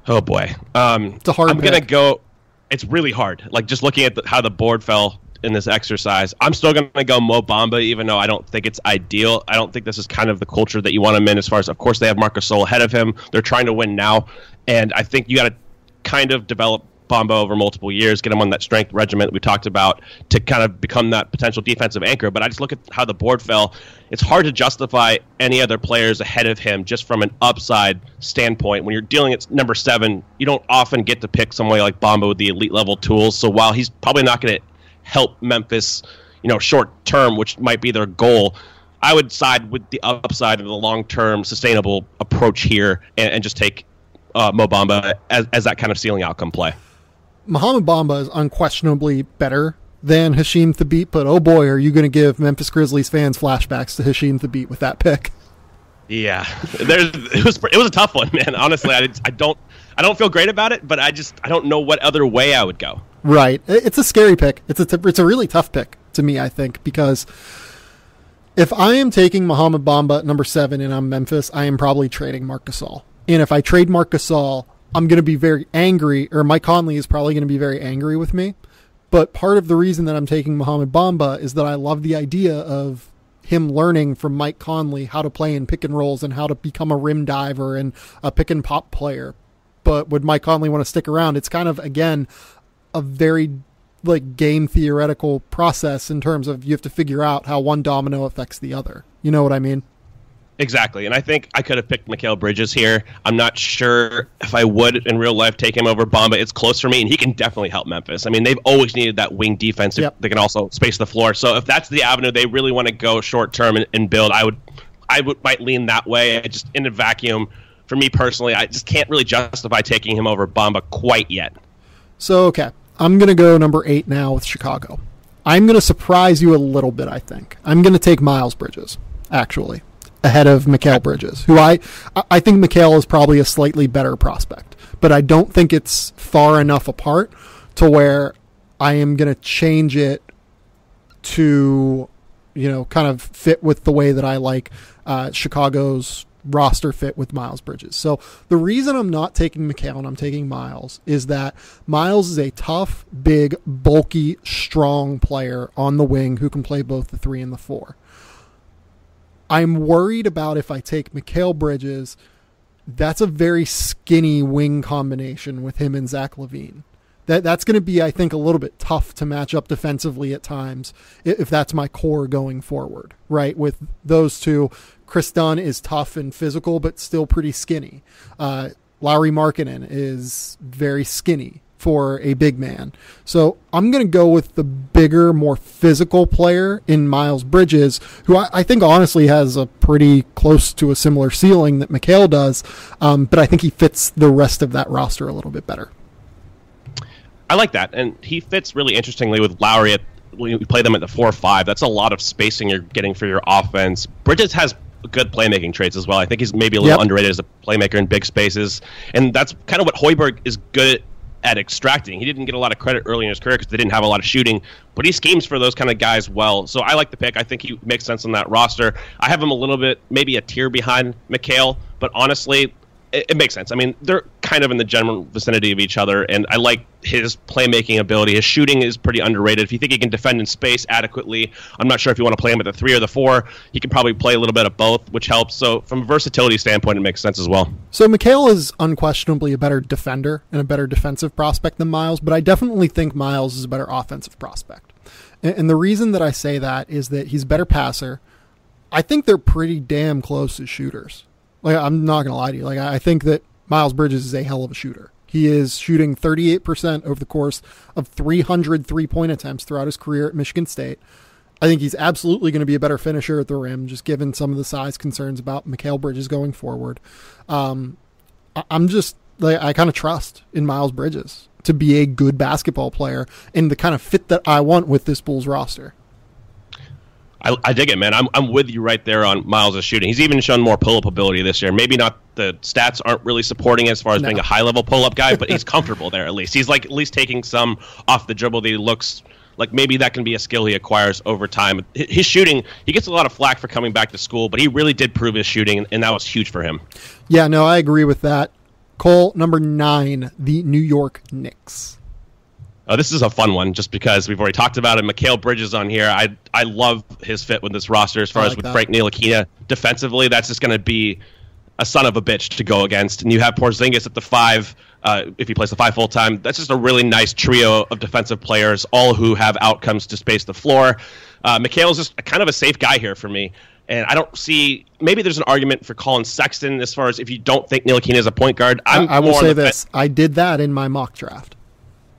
Oh, boy. It's a hard I'm pick. going to go... It's really hard. Like, just looking at how the board fell in this exercise, I'm still going to go Mo Bamba, even though I don't think it's ideal. I don't think this is kind of the culture that you want him in as far as, of course, they have Marc Gasol ahead of him. They're trying to win now, and I think you got to kind of develop Bamba over multiple years, get him on that strength regimen that we talked about to kind of become that potential defensive anchor. But I just look at how the board fell. It's hard to justify any other players ahead of him just from an upside standpoint. When you're dealing at number 7, you don't often get to pick somebody like Bamba with the elite level tools. So while he's probably not going to help Memphis, short term, which might be their goal, I would side with the upside of the long-term sustainable approach here and just take Mo Bamba as that kind of ceiling outcome play. Mohamed Bamba is unquestionably better than Hasheem Thabeet, but oh boy, are you going to give Memphis Grizzlies fans flashbacks to Hasheem Thabeet with that pick? Yeah, it was a tough one, man. Honestly, I don't feel great about it, but I don't know what other way I would go. Right, it's a scary pick. It's a really tough pick to me, I think, because if I am taking Mohamed Bamba at number 7 and I'm Memphis, I am probably trading Marc Gasol. And if I trade Marc Gasol, I'm going to be very angry, or Mike Conley is probably going to be very angry with me. But part of the reason that I'm taking Mohamed Bamba is that I love the idea of him learning from Mike Conley how to play in pick and rolls and how to become a rim diver and a pick and pop player. But would Mike Conley want to stick around? It's kind of, again, a very game theoretical process in terms of you have to figure out how one domino affects the other. You know what I mean? Exactly, and I think I could have picked Mikal Bridges here. I'm not sure if I would in real life take him over Bamba. It's close for me, and he can definitely help Memphis. I mean, they've always needed that wing defense. Yep. They can also space the floor. So if that's the avenue they really want to go short term and build, I might lean that way. Just in a vacuum, for me personally, I just can't really justify taking him over Bamba quite yet. So okay, I'm going to go number 8 now with Chicago. I'm going to surprise you a little bit. I think I'm going to take Miles Bridges, actually, ahead of Mikal Bridges, who I think Mikal is probably a slightly better prospect, but I don't think it's far enough apart to where I am going to change it to, kind of fit with the way that I like Chicago's roster fit with Miles Bridges. So the reason I'm not taking Mikal and I'm taking Miles is that Miles is a tough, big, bulky, strong player on the wing who can play both the 3 and the 4. I'm worried about if I take Mikal Bridges, that's a very skinny wing combination with him and Zach LaVine. That's going to be, I think, a little bit tough to match up defensively at times if that's my core going forward, right? With those two, Chris Dunn is tough and physical, but still pretty skinny. Lauri Markkanen is very skinny for a big man. So I'm going to go with the bigger, more physical player in Miles Bridges, who I think honestly has a pretty close to a similar ceiling that Mikal does, but I think he fits the rest of that roster a little bit better. I like that, and he fits really interestingly with Lowry when you play them at the 4-5. That's a lot of spacing you're getting for your offense. Bridges has good playmaking traits as well. I think he's maybe a little underrated as a playmaker in big spaces, and that's kind of what Hoiberg is good at extracting. He didn't get a lot of credit early in his career because they didn't have a lot of shooting, but he schemes for those kind of guys well. So I like the pick. I think he makes sense on that roster. I have him a little bit, maybe a tier behind Mikal, but honestly, it makes sense. I mean, they're kind of in the general vicinity of each other, and I like his playmaking ability. His shooting is pretty underrated. If you think he can defend in space adequately, I'm not sure if you want to play him at the 3 or the 4. He can probably play a little bit of both, which helps. So from a versatility standpoint, it makes sense as well. So Mikal is unquestionably a better defender and a better defensive prospect than Miles, but I definitely think Miles is a better offensive prospect. And the reason that I say that is that he's a better passer. I think they're pretty damn close as shooters. I'm not going to lie to you. I think that Miles Bridges is a hell of a shooter. He is shooting 38% over the course of 300 three-point attempts throughout his career at Michigan State. I think he's absolutely going to be a better finisher at the rim, just given some of the size concerns about Mikal Bridges going forward. I'm just I kind of trust in Miles Bridges to be a good basketball player and the kind of fit that I want with this Bulls roster. I dig it, man. I'm with you right there on Miles' shooting. He's even shown more pull-up ability this year. Maybe not, the stats aren't really supporting it as far as being a high-level pull-up guy, but he's comfortable there at least. He's like at least taking some off the dribble that he looks like maybe that can be a skill he acquires over time. His shooting, he gets a lot of flack for coming back to school, but he really did prove his shooting, and that was huge for him. Yeah, no, I agree with that. Cole, number 9, the New York Knicks. This is a fun one just because we've already talked about it. Mikal Bridges on here. I love his fit with this roster as far as with Frank Ntilikina. Defensively, that's just going to be a son of a bitch to go against. And you have Porzingis at the 5, if he plays the 5 full-time. That's just a really nice trio of defensive players, all who have outcomes to space the floor. Mikal is just kind of a safe guy here for me. And I don't see, maybe there's an argument for Colin Sexton as far as if you don't think Ntilikina is a point guard. I will say this. I did that in my mock draft.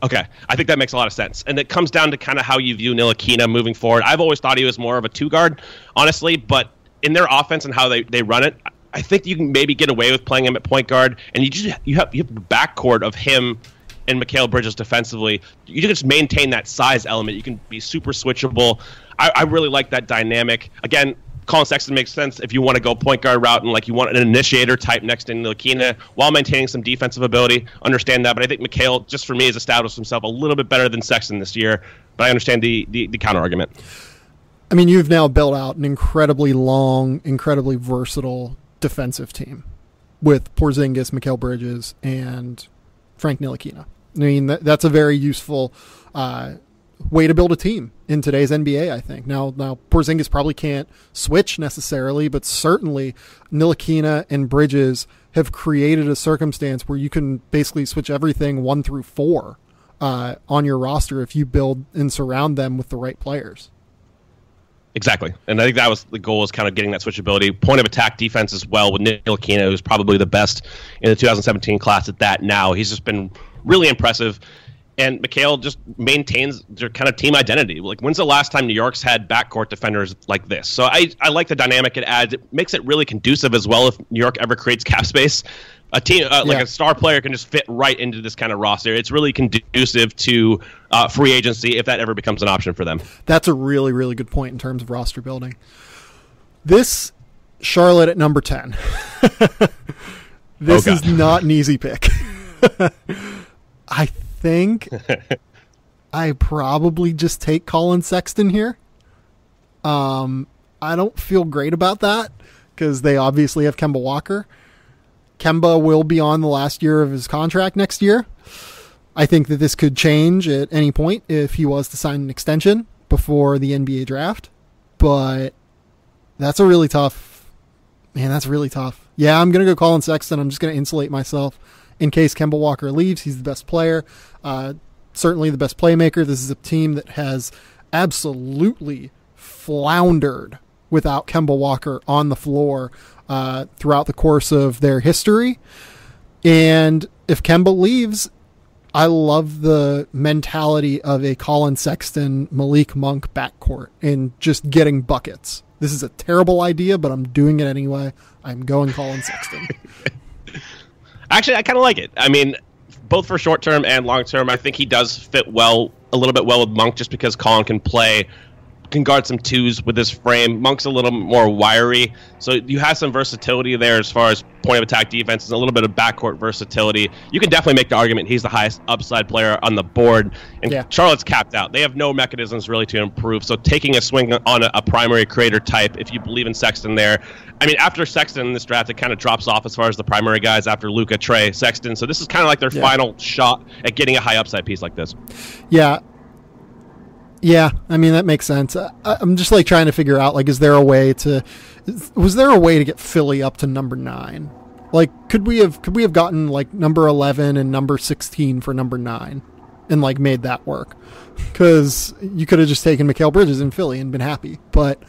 Okay, I think that makes a lot of sense. And it comes down to kind of how you view Ntilikina moving forward. I've always thought he was more of a 2-guard, honestly, but in their offense and how they run it, I think you can maybe get away with playing him at point guard, and you have the backcourt of him and Mikal Bridges defensively. You can just maintain that size element. You can be super switchable. I really like that dynamic. Again, Colin Sexton makes sense if you want to go point guard route and like you want an initiator type next to Ntilikina while maintaining some defensive ability. Understand that, but I think Mikal, just for me, has established himself a little bit better than Sexton this year. But I understand the counter argument. I mean, you've now built out an incredibly long, incredibly versatile defensive team with Porzingis, Mikal Bridges, and Frank Ntilikina. I mean, that's a very useful way to build a team in today's NBA, I think. Now Porzingis probably can't switch necessarily, but certainly Ntilikina and Bridges have created a circumstance where you can basically switch everything 1 through 4 on your roster if you build and surround them with the right players. Exactly. And I think that was the goal, is kind of getting that switchability. Point of attack defense as well with Ntilikina, who's probably the best in the 2017 class at that now. He's just been really impressive. And Mikal just maintains their kind of team identity. Like, when's the last time New York's had backcourt defenders like this? So I like the dynamic it adds. It makes it really conducive as well if New York ever creates cap space. A team like a star player can just fit right into this kind of roster. It's really conducive to free agency if that ever becomes an option for them. That's a really, really good point in terms of roster building. This Charlotte at number 10. This is not an easy pick. I think I probably just take Colin Sexton here. I don't feel great about that because they obviously have Kemba Walker. Kemba will be on the last year of his contract next year. I think that this could change at any point if he was to sign an extension before the NBA draft. But that's really tough. That's really tough. Yeah, I'm going to go Colin Sexton. I'm just going to insulate myself in case Kemba Walker leaves. He's the best player, certainly the best playmaker. This is a team that has absolutely floundered without Kemba Walker on the floor throughout the course of their history. And if Kemba leaves, I love the mentality of a Colin Sexton, Malik Monk backcourt and just getting buckets. This is a terrible idea, but I'm doing it anyway. I'm going Colin Sexton. Actually, I kind of like it. I mean, both for short term and long term, I think he does fit a little bit well with Monk just because Colin can guard some 2s with his frame. Monk's a little more wiry, so you have some versatility there as far as point of attack defense and a little bit of backcourt versatility. You can definitely make the argument he's the highest upside player on the board, and Charlotte's capped out. They have no mechanisms really to improve, so taking a swing on a primary creator type, if you believe in Sexton there. I mean, after Sexton in this draft, it kind of drops off as far as the primary guys after Luka, Trey, Sexton, so this is kind of like their final shot at getting a high upside piece like this. Yeah, I mean, that makes sense. I'm just like trying to figure out, like, was there a way to get Philly up to number 9? Like, could we have gotten like number 11 and number 16 for number 9 and like made that work? Because you could have just taken Mikal Bridges in Philly and been happy, but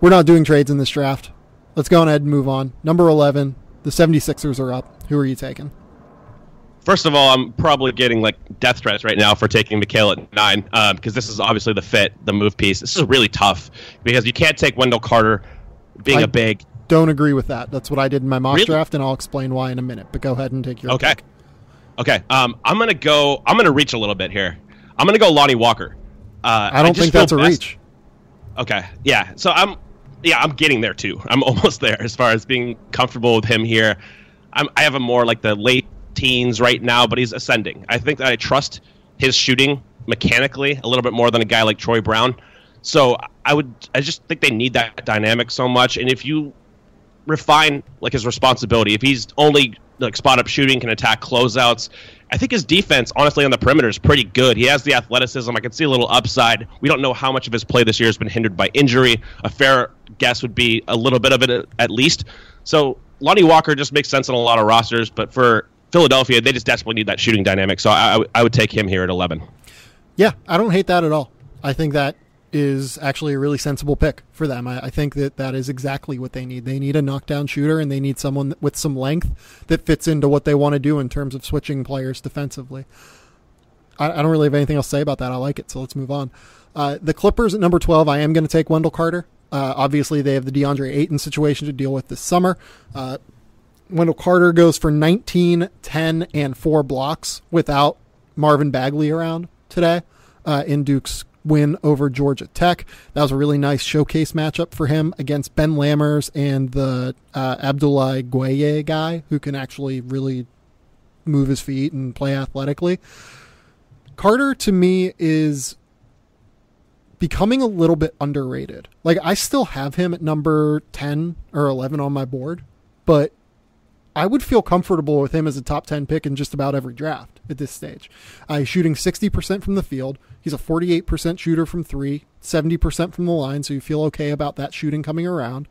we're not doing trades in this draft. Let's go ahead and move on. Number 11, the 76ers are up. Who are you taking? First of all, I'm probably getting like death threats right now for taking Mikal at 9 because this is obviously the fit, the move piece. This is really tough because you can't take Wendell Carter being a big. don't agree with that. That's what I did in my mock Really? draft, and I'll explain why in a minute. But go ahead and take your pick. Okay. I'm gonna reach a little bit here. I'm gonna go Lonnie Walker. I don't think that's a reach. Okay. Yeah. So I'm getting there too. I'm almost there as far as being comfortable with him here. I have him more like the late teens right now, but he's ascending. I think that I trust his shooting mechanically a little bit more than a guy like Troy Brown. So I just think they need that dynamic so much. And if you refine like his responsibility, if he's only like spot up shooting, can attack closeouts, I think his defense, honestly, on the perimeter is pretty good. He has the athleticism. I can see a little upside. We don't know how much of his play this year has been hindered by injury. A fair guess would be a little bit of it at least. So Lonnie Walker just makes sense on a lot of rosters, but for Philadelphia, they just desperately need that shooting dynamic. So I would take him here at 11. Yeah, I don't hate that at all. I think that is actually a really sensible pick for them. I think that is exactly what they need. They need a knockdown shooter, and they need someone with some length that fits into what they want to do in terms of switching players defensively. I don't really have anything else to say about that. I like it, so let's move on. The Clippers at number 12, I am going to take Wendell Carter. Obviously, they have the DeAndre Ayton situation to deal with this summer. Wendell Carter goes for 19, 10, and 4 blocks without Marvin Bagley around today in Duke's win over Georgia Tech. That was a really nice showcase matchup for him against Ben Lammers and the Abdoulaye Gueye guy who can actually really move his feet and play athletically. Carter, to me, is becoming a little bit underrated. Like, I still have him at number 10 or 11 on my board, but I would feel comfortable with him as a top 10 pick in just about every draft at this stage. He's shooting 60% from the field. He's a 48% shooter from 3, 70% from the line, so you feel okay about that shooting coming around.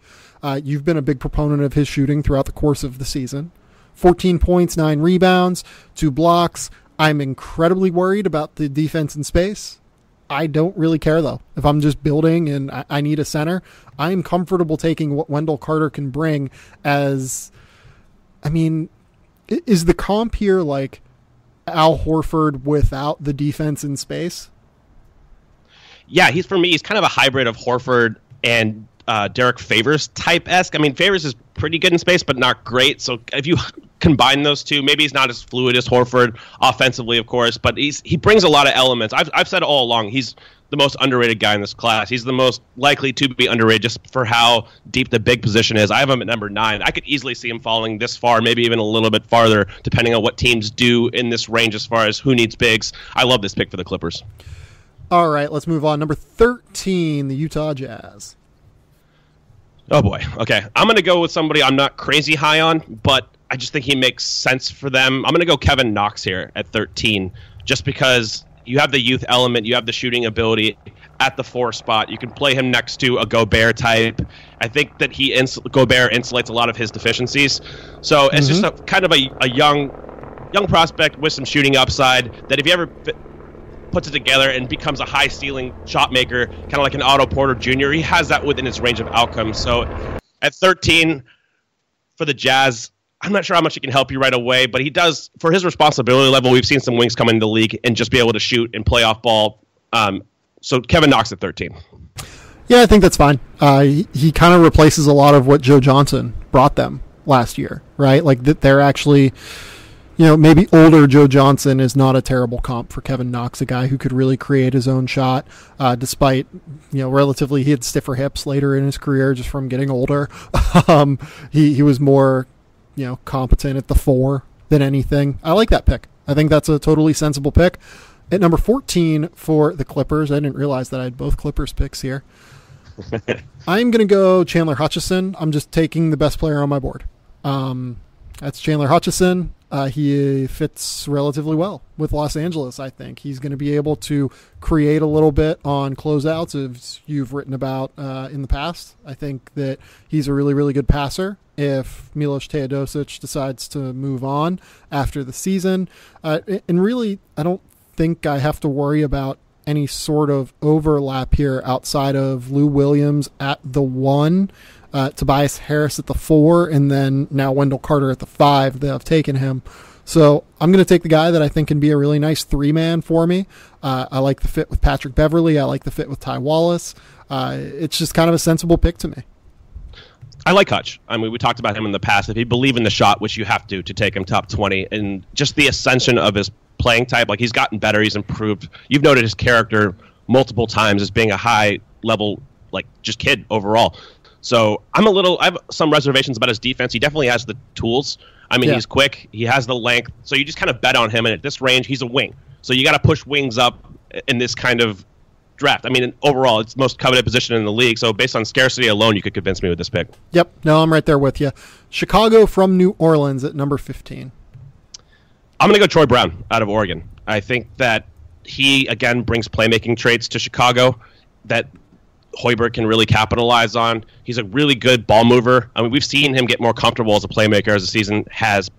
You've been a big proponent of his shooting throughout the course of the season. 14 points, 9 rebounds, 2 blocks. I'm incredibly worried about the defense in space. I don't really care, though. If I'm just building and I need a center, I'm comfortable taking what Wendell Carter can bring as... I mean, is the comp here like Al Horford without the defense in space? Yeah, he's kind of a hybrid of Horford and Derek Favors type-esque. I mean, Favors is pretty good in space, but not great. So if you combine those two, maybe he's not as fluid as Horford offensively, of course, but he brings a lot of elements. I've said all along, he's the most underrated guy in this class. He's the most likely to be underrated just for how deep the big position is. I have him at number 9. I could easily see him falling this far, maybe even a little bit farther, depending on what teams do in this range as far as who needs bigs. I love this pick for the Clippers. All right, let's move on. Number 13, the Utah Jazz. Oh, boy. Okay, I'm going to go with somebody I'm not crazy high on, but I just think he makes sense for them. I'm going to go Kevin Knox here at 13, just because you have the youth element, you have the shooting ability at the 4 spot. You can play him next to a Gobert type. I think that Gobert insulates a lot of his deficiencies. So it's just a kind of a young prospect with some shooting upside that if he ever puts it together and becomes a high ceiling shot maker, kind of like an Otto Porter Jr., he has that within his range of outcomes. So at 13 for the Jazz, I'm not sure how much he can help you right away, but he does, for his responsibility level, we've seen some wings come into the league and just be able to shoot and play off ball. So Kevin Knox at 13. Yeah, I think that's fine. He kind of replaces a lot of what Joe Johnson brought them last year, right? Like that they're actually, maybe older Joe Johnson is not a terrible comp for Kevin Knox, a guy who could really create his own shot, despite, relatively he had stiffer hips later in his career just from getting older. He was more competent at the 4 than anything. I like that pick. I think that's a totally sensible pick. At number 14 for the Clippers, I didn't realize that I had both Clippers picks here. I'm going to go Chandler Hutchison. I'm just taking the best player on my board. That's Chandler Hutchison. He fits relatively well with Los Angeles, I think. He's going to be able to create a little bit on closeouts, as you've written about in the past. I think that he's a really, really good passer if Milos Teodosic decides to move on after the season. And really, I don't think I have to worry about any sort of overlap here outside of Lou Williams at the 1, Tobias Harris at the 4, and then now Wendell Carter at the 5 that have taken him. So I'm going to take the guy that I think can be a really nice 3-man for me. I like the fit with Patrick Beverley. I like the fit with Ty Wallace. It's just kind of a sensible pick to me. I like Hutch. I mean, we talked about him in the past. If you believe in the shot, which you have to take him top 20, and just the ascension of his playing type, like he's gotten better, he's improved. You've noted his character multiple times as being a high level, like just kid overall. So I have some reservations about his defense. He definitely has the tools. I mean, He's quick, he has the length, so you just kind of bet on him. And at this range, he's a wing. So you got to push wings up in this kind of draft. I mean, overall, it's the most coveted position in the league. So based on scarcity alone, you could convince me with this pick. Yep. No, I'm right there with you. Chicago from New Orleans at number 15. I'm going to go Troy Brown out of Oregon. I think that he, again, brings playmaking traits to Chicago that Hoiberg can really capitalize on. He's a really good ball mover. I mean, we've seen him get more comfortable as a playmaker as the season has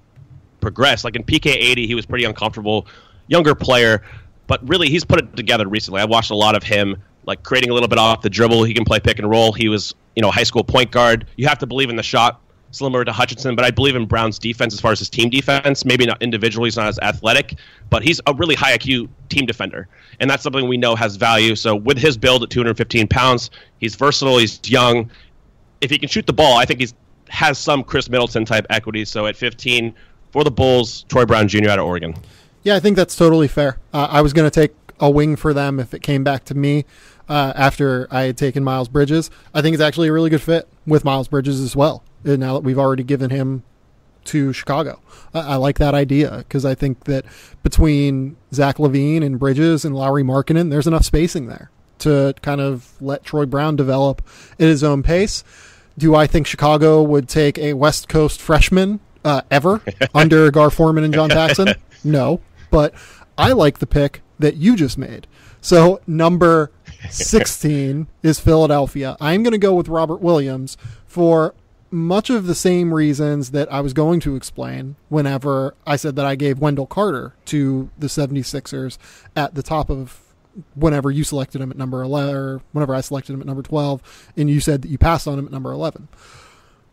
progressed. Like in PK 80, he was pretty uncomfortable, younger player, but really he's put it together recently. I watched a lot of him, like creating a little bit off the dribble. He can play pick and roll. He was, high school point guard. You have to believe in the shot, similar to Hutchinson, but I believe in Brown's defense as far as his team defense. Maybe not individually, he's not as athletic, but he's a really high IQ team defender, and that's something we know has value. So with his build at 215 pounds, he's versatile, he's young. If he can shoot the ball, I think has some Chris Middleton-type equity. So at 15, for the Bulls, Troy Brown Jr. out of Oregon. Yeah, I think that's totally fair. I was going to take a wing for them if it came back to me after I had taken Miles Bridges. I think it's actually a really good fit with Miles Bridges as well, now that we've already given him to Chicago. I like that idea because I think that between Zach LaVine and Bridges and Lauri Markkanen, there's enough spacing there to kind of let Troy Brown develop at his own pace. Do I think Chicago would take a West Coast freshman ever under Gar Forman and John Paxson? No, but I like the pick that you just made. So number 16 is Philadelphia. I'm going to go with Robert Williams for much of the same reasons that I was going to explain whenever I said that I gave Wendell Carter to the 76ers at the top of whenever you selected him at number 11, or whenever I selected him at number 12, and you said that you passed on him at number 11.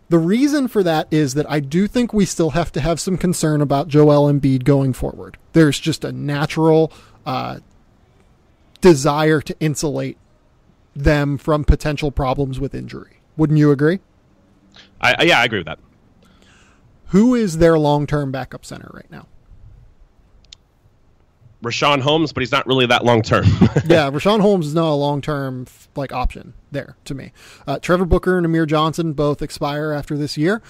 The reason for that is that I do think we still have to have some concern about Joel Embiid going forward. There's just a natural desire to insulate them from potential problems with injury. Wouldn't you agree? I agree with that. Who is their long-term backup center right now? Rashawn Holmes, but he's not really that long-term. Yeah, Rashawn Holmes is not a long-term option there to me. Trevor Booker and Amir Johnson both expire after this year.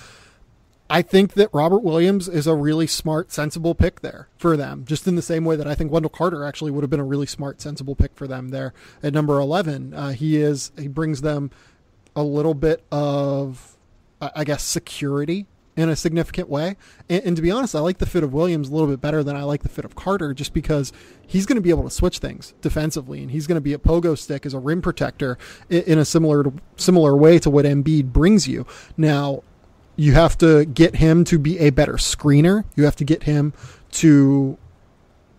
I think that Robert Williams is a really smart, sensible pick there for them, just in the same way that I think Wendell Carter actually would have been a really smart, sensible pick for them there at number 11. He brings them a little bit of, I guess, security in a significant way. And to be honest, I like the fit of Williams a little bit better than I like the fit of Carter, just because he's going to be able to switch things defensively, and he's going to be a pogo stick as a rim protector in a similar way to what Embiid brings you. Now, you have to get him to be a better screener. You have to get him to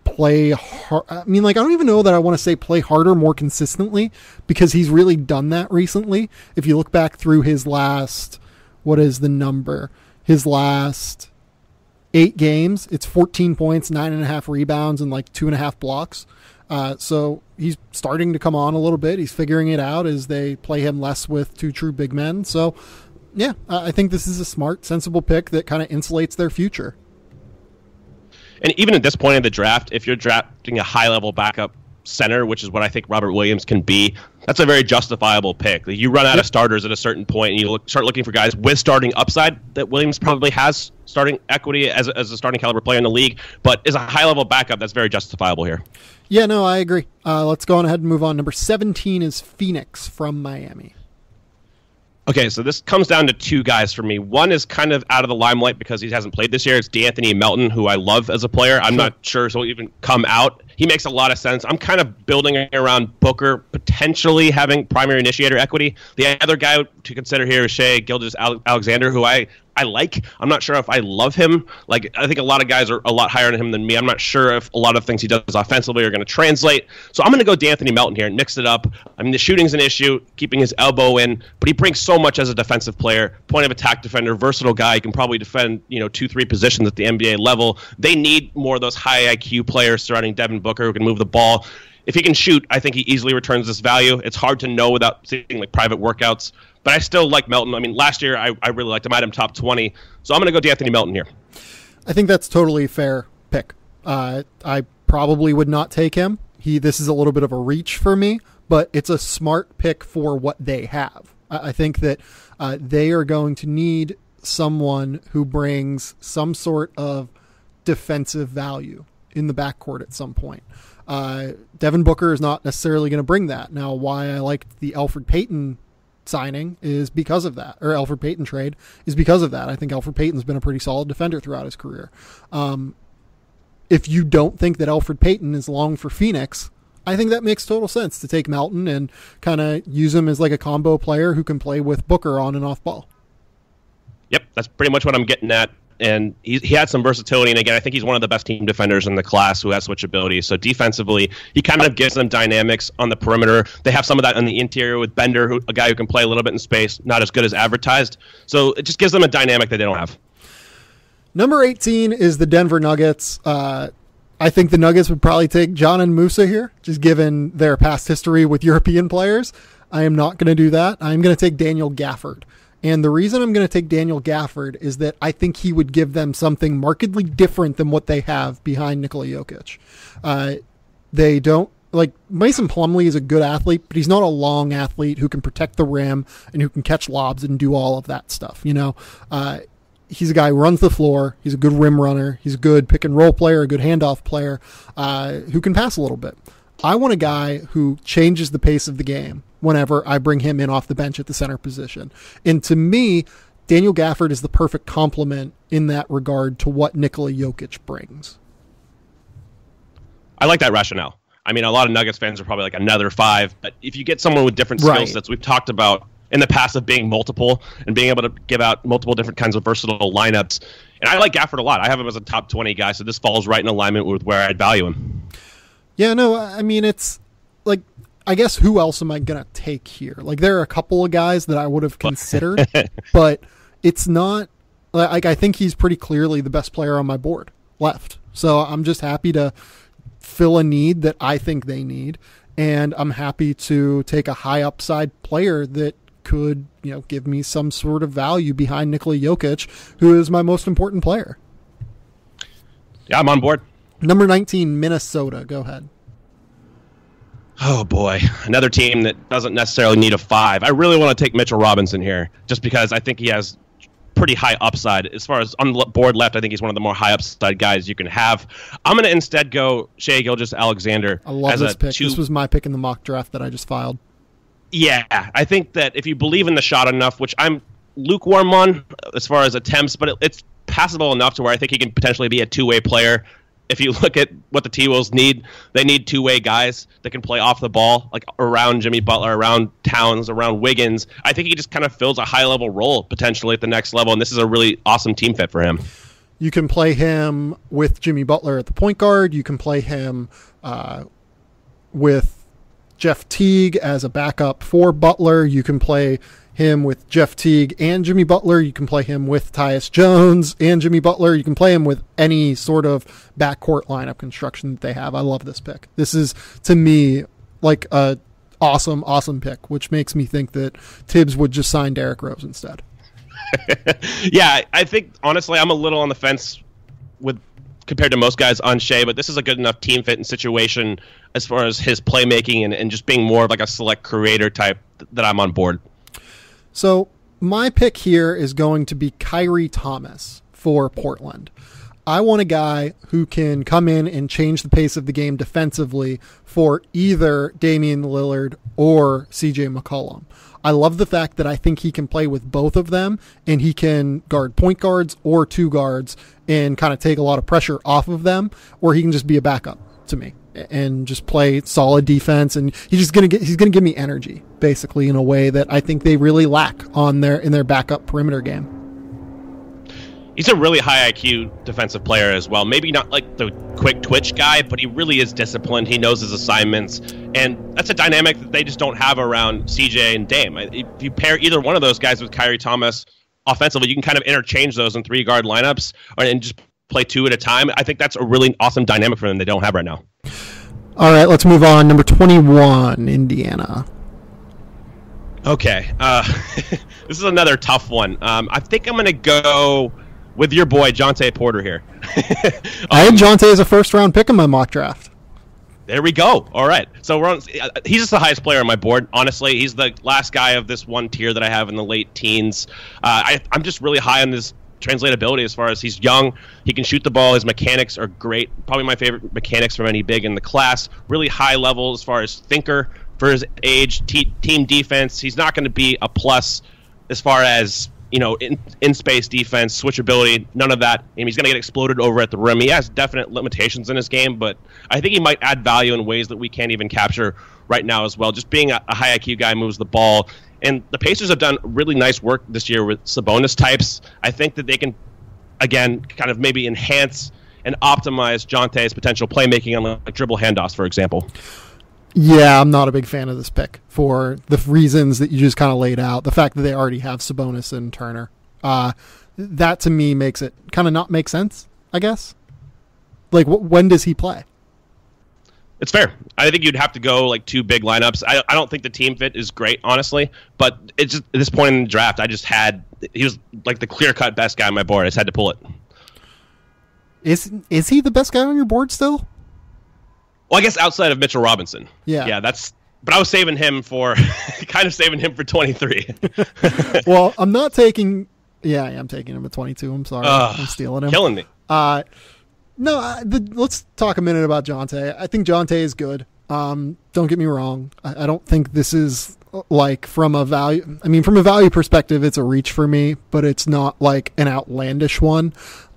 play hard. I mean, I don't even know that I want to say play harder more consistently, because he's really done that recently. If you look back through his last, what is the number? His last 8 games, it's 14 points, 9.5 rebounds, and 2.5 blocks. So he's starting to come on a little bit. He's figuring it out as they play him less with 2 true big men. So, yeah, I think this is a smart, sensible pick that kind of insulates their future. And even at this point in the draft, if you're drafting a high-level backup center, which is what I think Robert Williams can be, that's a very justifiable pick. You run out of starters at a certain point, and you start looking for guys with starting upside that Williams probably has starting equity as a starting caliber player in the league, but as a high-level backup, that's very justifiable here. Yeah, no, I agree. Let's go on ahead and move on. Number 17 is Phoenix from Miami. Okay, so this comes down to 2 guys for me. One is kind of out of the limelight because he hasn't played this year. It's D'Anthony Melton, who I love as a player. I'm not sure he'll even come out. He makes a lot of sense. I'm kind of building around Booker potentially having primary initiator equity. The other guy to consider here is Shai Gilgeous-Alexander, who I like. I'm not sure if I love him. I think a lot of guys are a lot higher on him than me. I'm not sure if a lot of things he does offensively are going to translate. So I'm going to go D'Anthony Melton here and mix it up. I mean, the shooting's an issue, keeping his elbow in, but he brings so much as a defensive player, point of attack defender, versatile guy. He can probably defend, 2-3 positions at the NBA level. They need more of those high IQ players surrounding Devin Booker Booker who can move the ball. If he can shoot, I think he easily returns this value. It's hard to know without seeing like private workouts, but I still like Melton. I mean, last year I really liked him. I had him top 20, so I'm going to go D'Anthony Melton here. I think that's totally fair pick. I probably would not take him. This is a little bit of a reach for me, but it's a smart pick for what they have. I think that they are going to need someone who brings some sort of defensive value in the backcourt at some point. Devin Booker is not necessarily going to bring that. Now, why I liked the Elfrid Payton signing is because of that, or Elfrid Payton trade is because of that. I think Elfrid Payton's been a pretty solid defender throughout his career. If you don't think that Elfrid Payton is long for Phoenix, I think that makes total sense to take Melton and kind of use him as like a combo player who can play with Booker on and off ball. Yep, that's pretty much what I'm getting at. And he had some versatility, and again, I think he's one of the best team defenders in the class who has switchability. So defensively, he kind of gives them dynamics on the perimeter. They have some of that on the interior with Bender, a guy who can play a little bit in space, not as good as advertised. So it just gives them a dynamic that they don't have. Number 18 is the Denver Nuggets. I think the Nuggets would probably take John and Musa here, just given their past history with European players. I am not going to do that. I'm going to take Daniel Gafford. And the reason I'm going to take Daniel Gafford is that I think he would give them something markedly different than what they have behind Nikola Jokic. They don't, like, Mason Plumlee is a good athlete, but he's not a long athlete who can protect the rim and who can catch lobs and do all of that stuff. You know, he's a guy who runs the floor. He's a good rim runner. He's a good pick and roll player, a good handoff player, who can pass a little bit. I want a guy who changes the pace of the game whenever I bring him in off the bench at the center position. And to me, Daniel Gafford is the perfect complement in that regard to what Nikola Jokic brings. I like that rationale. I mean, a lot of Nuggets fans are probably like another 5, but if you get someone with different skill sets, we've talked about in the past of being multiple and being able to give out multiple different kinds of versatile lineups. And I like Gafford a lot. I have him as a top 20 guy, so this falls right in alignment with where I'd value him. Yeah, no, I mean, it's like, I guess who else am I going to take here? Like, there are a couple of guys that I would have considered, but it's not, like, I think he's pretty clearly the best player on my board left. So I'm just happy to fill a need that I think they need, and I'm happy to take a high upside player that could, you know, give me some sort of value behind Nikola Jokic, who is my most important player. Yeah, I'm on board. Number 19, Minnesota. Go ahead. Oh, boy. Another team that doesn't necessarily need a 5. I really want to take Mitchell Robinson here just because I think he has pretty high upside. As far as on the board left, I think he's one of the more high upside guys you can have. I'm going to instead go Shai Gilgeous-Alexander. I love this pick. This was my pick in the mock draft that I just filed. Yeah, I think that if you believe in the shot enough, which I'm lukewarm on as far as attempts, but it's passable enough to where I think he can potentially be a two-way player. If you look at what the T-Wolves need, they need two-way guys that can play off the ball, like around Jimmy Butler, around Towns, around Wiggins. I think he just kind of fills a high-level role potentially at the next level, and this is a really awesome team fit for him. You can play him with Jimmy Butler at the point guard. You can play him with Jeff Teague as a backup for Butler. You can play him with Jeff Teague and Jimmy Butler. You can play him with Tyus Jones and Jimmy Butler. You can play him with any sort of backcourt lineup construction that they have. I love this pick. This is, to me, like a awesome pick, which makes me think that Tibbs would just sign Derrick Rose instead. Yeah, I think, honestly, I'm a little on the fence with compared to most guys on Shai, but this is a good enough team fit and situation as far as his playmaking and just being more of like a select creator type that I'm on board. So my pick here is going to be Kyrie Thomas for Portland. I want a guy who can come in and change the pace of the game defensively for either Damian Lillard or CJ McCollum. I love the fact that I think he can play with both of them, and he can guard point guards or two guards and kind of take a lot of pressure off of them, or he can just be a backup to me and just play solid defense. And he's going to give me energy, basically, in a way that I think they really lack in their backup perimeter game. He's a really high IQ defensive player as well. Maybe not like the quick twitch guy, but he really is disciplined. He knows his assignments. And that's a dynamic that they just don't have around CJ and Dame. If you pair either one of those guys with Kyrie Thomas offensively, you can kind of interchange those in 3-guard lineups and just play two at a time. I think that's a really awesome dynamic for them they don't have right now. All right, let's move on. Number 21, Indiana. Okay. This is another tough one. I think I'm going to go with your boy, Jonte Porter here. I had Jonte as a first-round pick in my mock draft. There we go. All right. So he's just the highest player on my board. Honestly, he's the last guy of this one tier that I have in the late teens. I'm just really high on this translatability as far as he's young. He can shoot the ball. His mechanics are great. Probably my favorite mechanics from any big in the class. Really high level as far as thinker for his age. Team defense. He's not going to be a plus as far as in space defense, switchability, none of that. And he's going to get exploded over at the rim. He has definite limitations in his game, but I think he might add value in ways that we can't even capture right now as well. Just being a high IQ guy, moves the ball. And the Pacers have done really nice work this year with Sabonis types. I think that they can, again, kind of maybe enhance and optimize Jonte's potential playmaking on like dribble handoffs, for example. Yeah, I'm not a big fan of this pick for the reasons that you just kind of laid out. The fact that they already have Sabonis and Turner. That to me makes it kind of not make sense, I guess. Like, when does he play? It's fair. I think you'd have to go like two big lineups. I don't think the team fit is great, honestly, but it's just at this point in the draft, he was like the clear-cut best guy on my board. I just had to pull it. Is he the best guy on your board still? Well, I guess outside of Mitchell Robinson. Yeah. But I was saving him for, kind of saving him for 23. Well, I'm not taking, yeah, I am taking him at 22. I'm sorry. I'm stealing him. Killing me. Let's talk a minute about Jonte. I think Jonte is good. Don't get me wrong. I don't think this is like from a value perspective, it's a reach for me, but it's not like an outlandish one.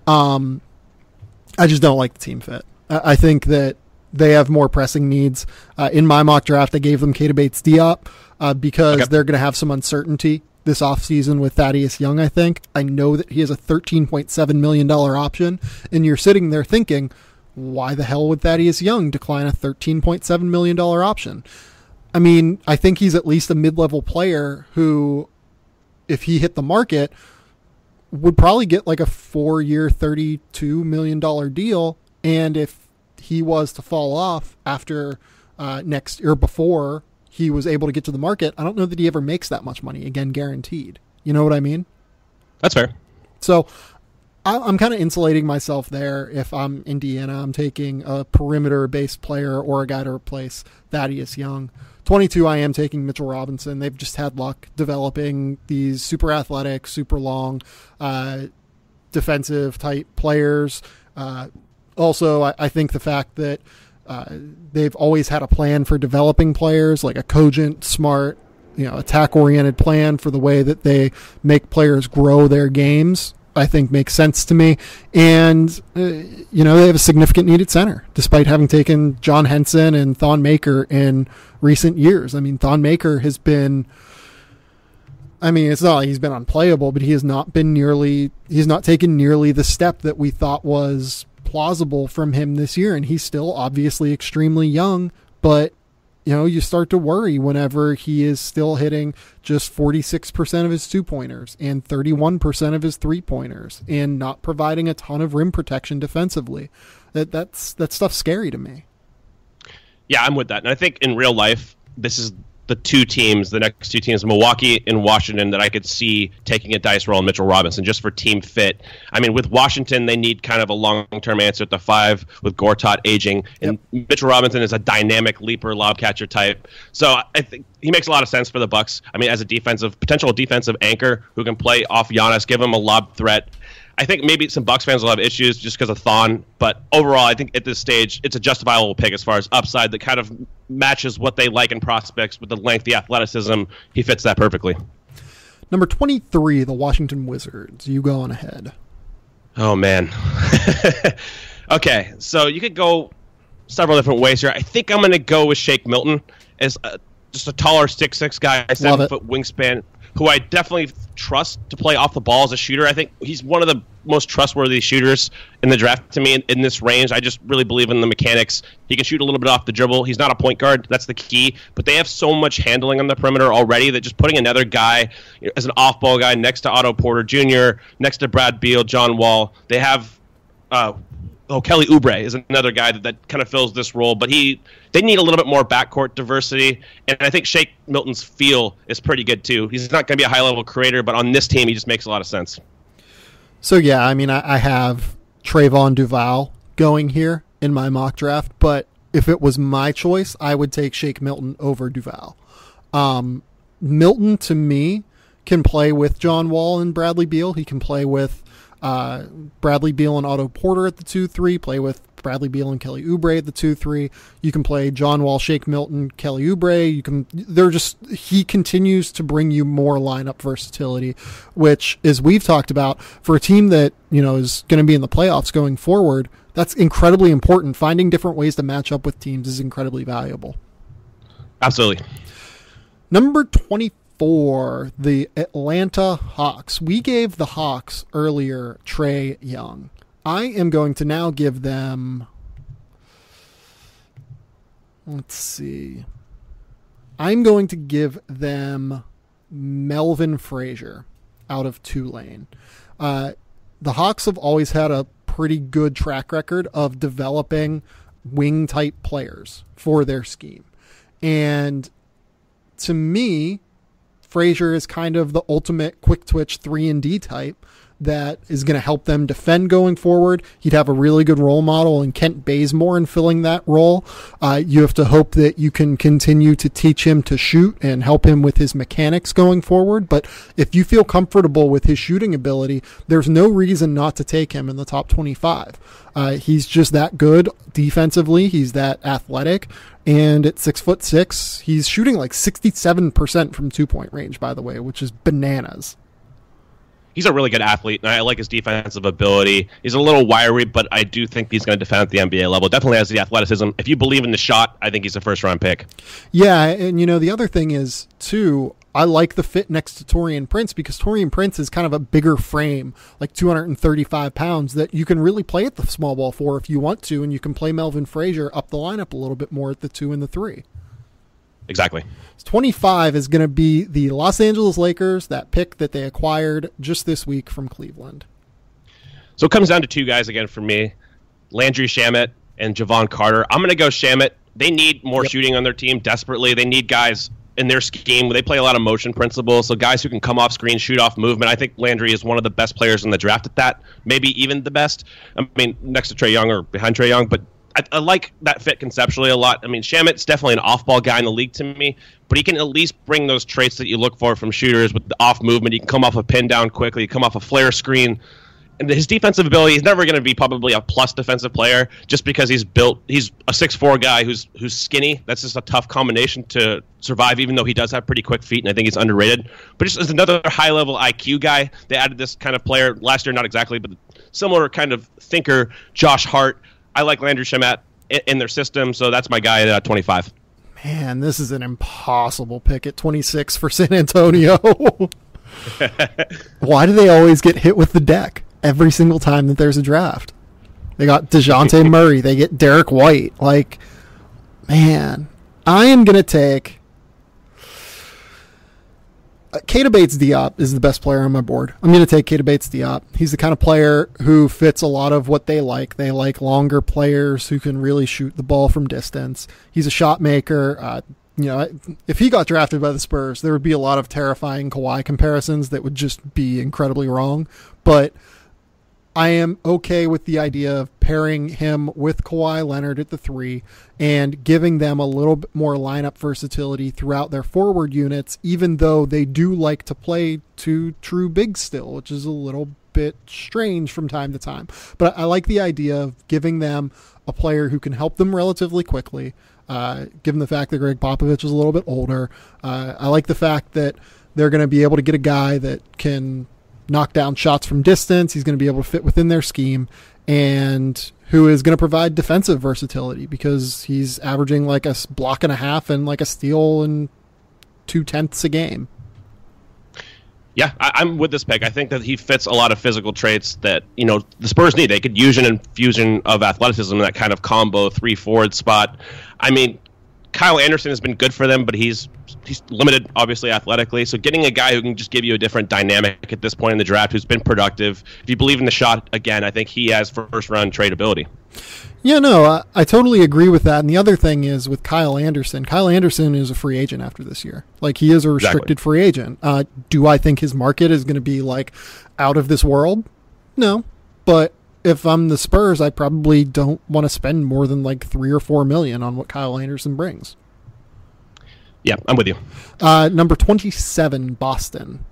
I just don't like the team fit. I think that they have more pressing needs. In my mock draft, I gave them Keita Bates-Diop because they're going to have some uncertainty this offseason with Thaddeus Young, I think. I know that he has a $13.7 million option, and you're sitting there thinking, why the hell would Thaddeus Young decline a $13.7 million option? I mean, I think he's at least a mid-level player who, if he hit the market, would probably get like a 4-year, $32 million deal, and if he was to fall off after next year before he was able to get to the market, I don't know that he ever makes that much money, again, guaranteed. You know what I mean? That's fair. So I'm kind of insulating myself there. If I'm Indiana, I'm taking a perimeter-based player or a guy to replace Thaddeus Young. 22, I am taking Mitchell Robinson. They've just had luck developing these super athletic, super long, defensive-type players. Also, I think the fact that they've always had a plan for developing players, like a cogent, smart, attack-oriented plan for the way that they make players grow their games, I think makes sense to me. And, they have a significant need at center, despite having taken John Henson and Thon Maker in recent years. I mean, Thon Maker has been, it's not like he's been unplayable, but he has not taken nearly the step that we thought was plausible from him this year. And he's still obviously extremely young, but you start to worry whenever he is still hitting just 46% of his 2-pointers and 31% of his 3-pointers and not providing a ton of rim protection defensively. That stuff's scary to me. Yeah, I'm with that. And I think in real life, this is the next two teams, Milwaukee and Washington, that I could see taking a dice roll on Mitchell Robinson just for team fit. I mean, with Washington, they need kind of a long-term answer at the 5 with Gortat aging, and Mitchell Robinson is a dynamic leaper, lob catcher type. So I think he makes a lot of sense for the Bucks. I mean, as a potential defensive anchor who can play off Giannis, give him a lob threat. I think maybe some Bucks fans will have issues just because of Thon, but overall, I think at this stage, it's a justifiable pick as far as upside that kind of matches what they like in prospects with the length, the athleticism. He fits that perfectly. Number 23, the Washington Wizards. You go on ahead. Oh, man. Okay, so you could go several different ways here. I think I'm going to go with Shake Milton as just a taller 6'6" guy, 7-foot wingspan, who I definitely trust to play off the ball as a shooter. I think he's one of the most trustworthy shooters in the draft to me in this range. I just really believe in the mechanics. He can shoot a little bit off the dribble. He's not a point guard. That's the key. But they have so much handling on the perimeter already that just putting another guy as an off-ball guy next to Otto Porter Jr., next to Brad Beal, John Wall, they have Kelly Oubre is another guy that kind of fills this role, but they need a little bit more backcourt diversity, and I think Shake Milton's feel is pretty good too. He's not going to be a high-level creator, but on this team, he just makes a lot of sense. So, yeah, I mean, I have Trayvon Duval going here in my mock draft, but if it was my choice, I would take Shake Milton over Duval. Milton, to me, can play with John Wall and Bradley Beal. He can play with Bradley Beal and Otto Porter at the 2-3, play with Bradley Beal and Kelly Oubre at the 2-3. You can play John Wall, Shake Milton, Kelly Oubre. He continues to bring you more lineup versatility, which, as we've talked about, for a team that, is going to be in the playoffs going forward, that's incredibly important. Finding different ways to match up with teams is incredibly valuable. Absolutely. Number 24, the Atlanta Hawks. We gave the Hawks earlier Trae Young. I am going to now give them, let's see. I'm going to give them Melvin Frazier out of Tulane. The Hawks have always had a pretty good track record of developing wing-type players for their scheme. And to me, Frazier is kind of the ultimate quick-twitch 3-and-D type that is going to help them defend going forward. He'd have a really good role model in Kent Bazemore in filling that role. You have to hope that you can continue to teach him to shoot and help him with his mechanics going forward. But if you feel comfortable with his shooting ability, there's no reason not to take him in the top 25. He's just that good defensively. He's that athletic. And at 6'6", he's shooting like 67% from 2-point range, by the way, which is bananas. He's a really good athlete, and I like his defensive ability. He's a little wiry, but I do think he's going to defend at the NBA level. Definitely has the athleticism. If you believe in the shot, I think he's a first-round pick. Yeah, and the other thing is, too, I like the fit next to Taurean Prince because Taurean Prince is kind of a bigger frame, like 235 pounds, that you can really play at the small ball for if you want to, and you can play Melvin Frazier up the lineup a little bit more at the 2 and the 3. Exactly. 25 is going to be the Los Angeles Lakers, that pick that they acquired just this week from Cleveland. So it comes down to two guys again for me, Landry Shamet and Javon Carter. I'm going to go Shamet. They need more shooting on their team desperately. They need guys in their scheme. They play a lot of motion principles, so guys who can come off screen, shoot off movement. I think Landry is one of the best players in the draft at that, maybe even the best. I mean, next to Trae Young or behind Trae Young, but I like that fit conceptually a lot. I mean, Shamet's definitely an off-ball guy in the league to me, but he can at least bring those traits that you look for from shooters with the off movement. He can come off a pin down quickly, come off a flare screen. And his defensive ability, he's never going to be probably a plus defensive player just because he's a 6'4" guy who's skinny. That's just a tough combination to survive, even though he does have pretty quick feet, and I think he's underrated. But just as another high-level IQ guy, they added this kind of player last year, not exactly, but similar kind of thinker, Josh Hart. I like Landry Shamet in their system, so that's my guy at 25. Man, this is an impossible pick at 26 for San Antonio. Why do they always get hit with the deck every single time that there's a draft? They got DeJounte Murray. They get Derek White. Like, man, I am going to take... Keita Bates-Diop is the best player on my board. I'm going to take Keita Bates-Diop. He's the kind of player who fits a lot of what they like. They like longer players who can really shoot the ball from distance. He's a shot maker. If he got drafted by the Spurs, there would be a lot of terrifying Kawhi comparisons that would just be incredibly wrong. But I am okay with the idea of pairing him with Kawhi Leonard at the 3 and giving them a little bit more lineup versatility throughout their forward units, even though they do like to play 2 true bigs still, which is a little bit strange from time to time. But I like the idea of giving them a player who can help them relatively quickly, given the fact that Greg Popovich is a little bit older. I like the fact that they're going to be able to get a guy that can knock down shots from distance. He's going to be able to fit within their scheme, and who is going to provide defensive versatility because he's averaging like a block and a half and like a steal and 0.2 a game. Yeah, I'm with this pick. I think that he fits a lot of physical traits that, the Spurs need. They could use an infusion of athleticism in that kind of combo 3 forward spot. I mean, Kyle Anderson has been good for them, but he's limited, obviously, athletically. So getting a guy who can just give you a different dynamic at this point in the draft, who's been productive. If you believe in the shot, again, I think he has first-round tradability. Yeah, no, I totally agree with that. And the other thing is with Kyle Anderson is a free agent after this year. Like, he is a restricted free agent. Do I think his market is going to be, like, out of this world? No. But if I'm the Spurs, I probably don't want to spend more than, like, $3 or $4 million on what Kyle Anderson brings. Yeah, I'm with you. Number 27, Boston.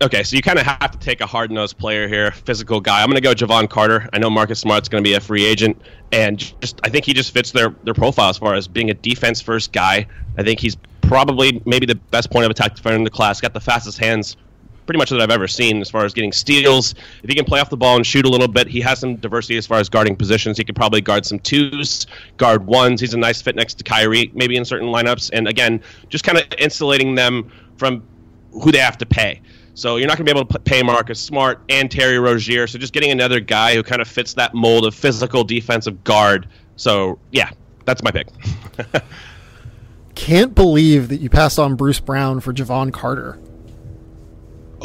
Okay, so you kind of have to take a hard-nosed player here, physical guy. I'm going to go Javon Carter. I know Marcus Smart's going to be a free agent, and I think he just fits their profile as far as being a defense-first guy. I think he's probably maybe the best point of attack defender in the class, got the fastest hands pretty much that I've ever seen as far as getting steals. If he can play off the ball and shoot a little bit, he has some diversity as far as guarding positions. He could probably guard some twos, guard ones. He's a nice fit next to Kyrie, maybe in certain lineups. And again, just kind of insulating them from who they have to pay. So you're not going to be able to pay Marcus Smart and Terry Rozier. So just getting another guy who kind of fits that mold of physical defensive guard. So, yeah, that's my pick. Can't believe that you passed on Bruce Brown for Javon Carter.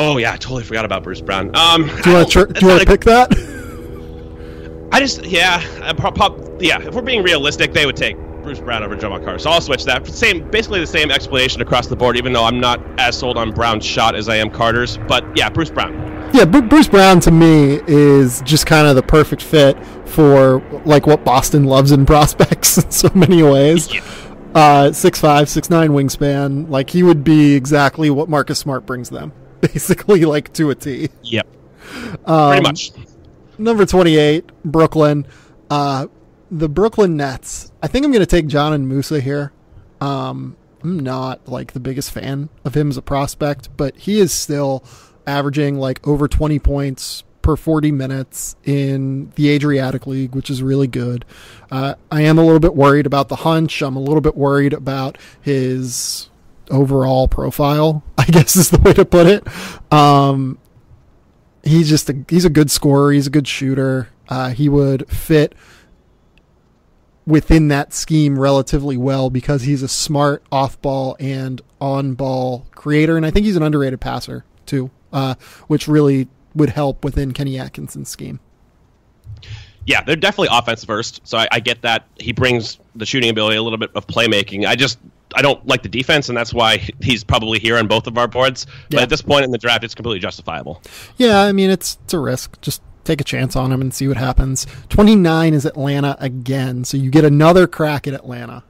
Oh, yeah, I totally forgot about Bruce Brown. Do you want to pick that? If we're being realistic, they would take Bruce Brown over Javon Carter. So I'll switch that. Basically the same explanation across the board, even though I'm not as sold on Brown's shot as I am Carter's. But, yeah, Bruce Brown. Yeah, Bruce Brown, to me, is just kind of the perfect fit for, like, what Boston loves in prospects in so many ways. Yeah. 6'5", 6'9" wingspan. Like, he would be exactly what Marcus Smart brings them. Basically, like, to a T. Yep. Pretty much. Number 28, Brooklyn. The Brooklyn Nets. I think I'm going to take John and Musa here. I'm not, like, the biggest fan of him as a prospect, but he is still averaging, like, over 20 points per 40 minutes in the Adriatic League, which is really good. I am a little bit worried about the hunch. I'm a little bit worried about his overall profile, I guess is the way to put it. He's a good scorer. He's a good shooter. He would fit within that scheme relatively well because he's a smart off-ball and on-ball creator, and I think he's an underrated passer too, which really would help within Kenny Atkinson's scheme. Yeah, they're definitely offense first, so I get that. He brings the shooting ability, a little bit of playmaking. I don't like the defense, and that's why he's probably here on both of our boards. But at this point in the draft, it's completely justifiable. Yeah, I mean, it's a risk. Just take a chance on him and see what happens. 29 is Atlanta again, so you get another crack at Atlanta.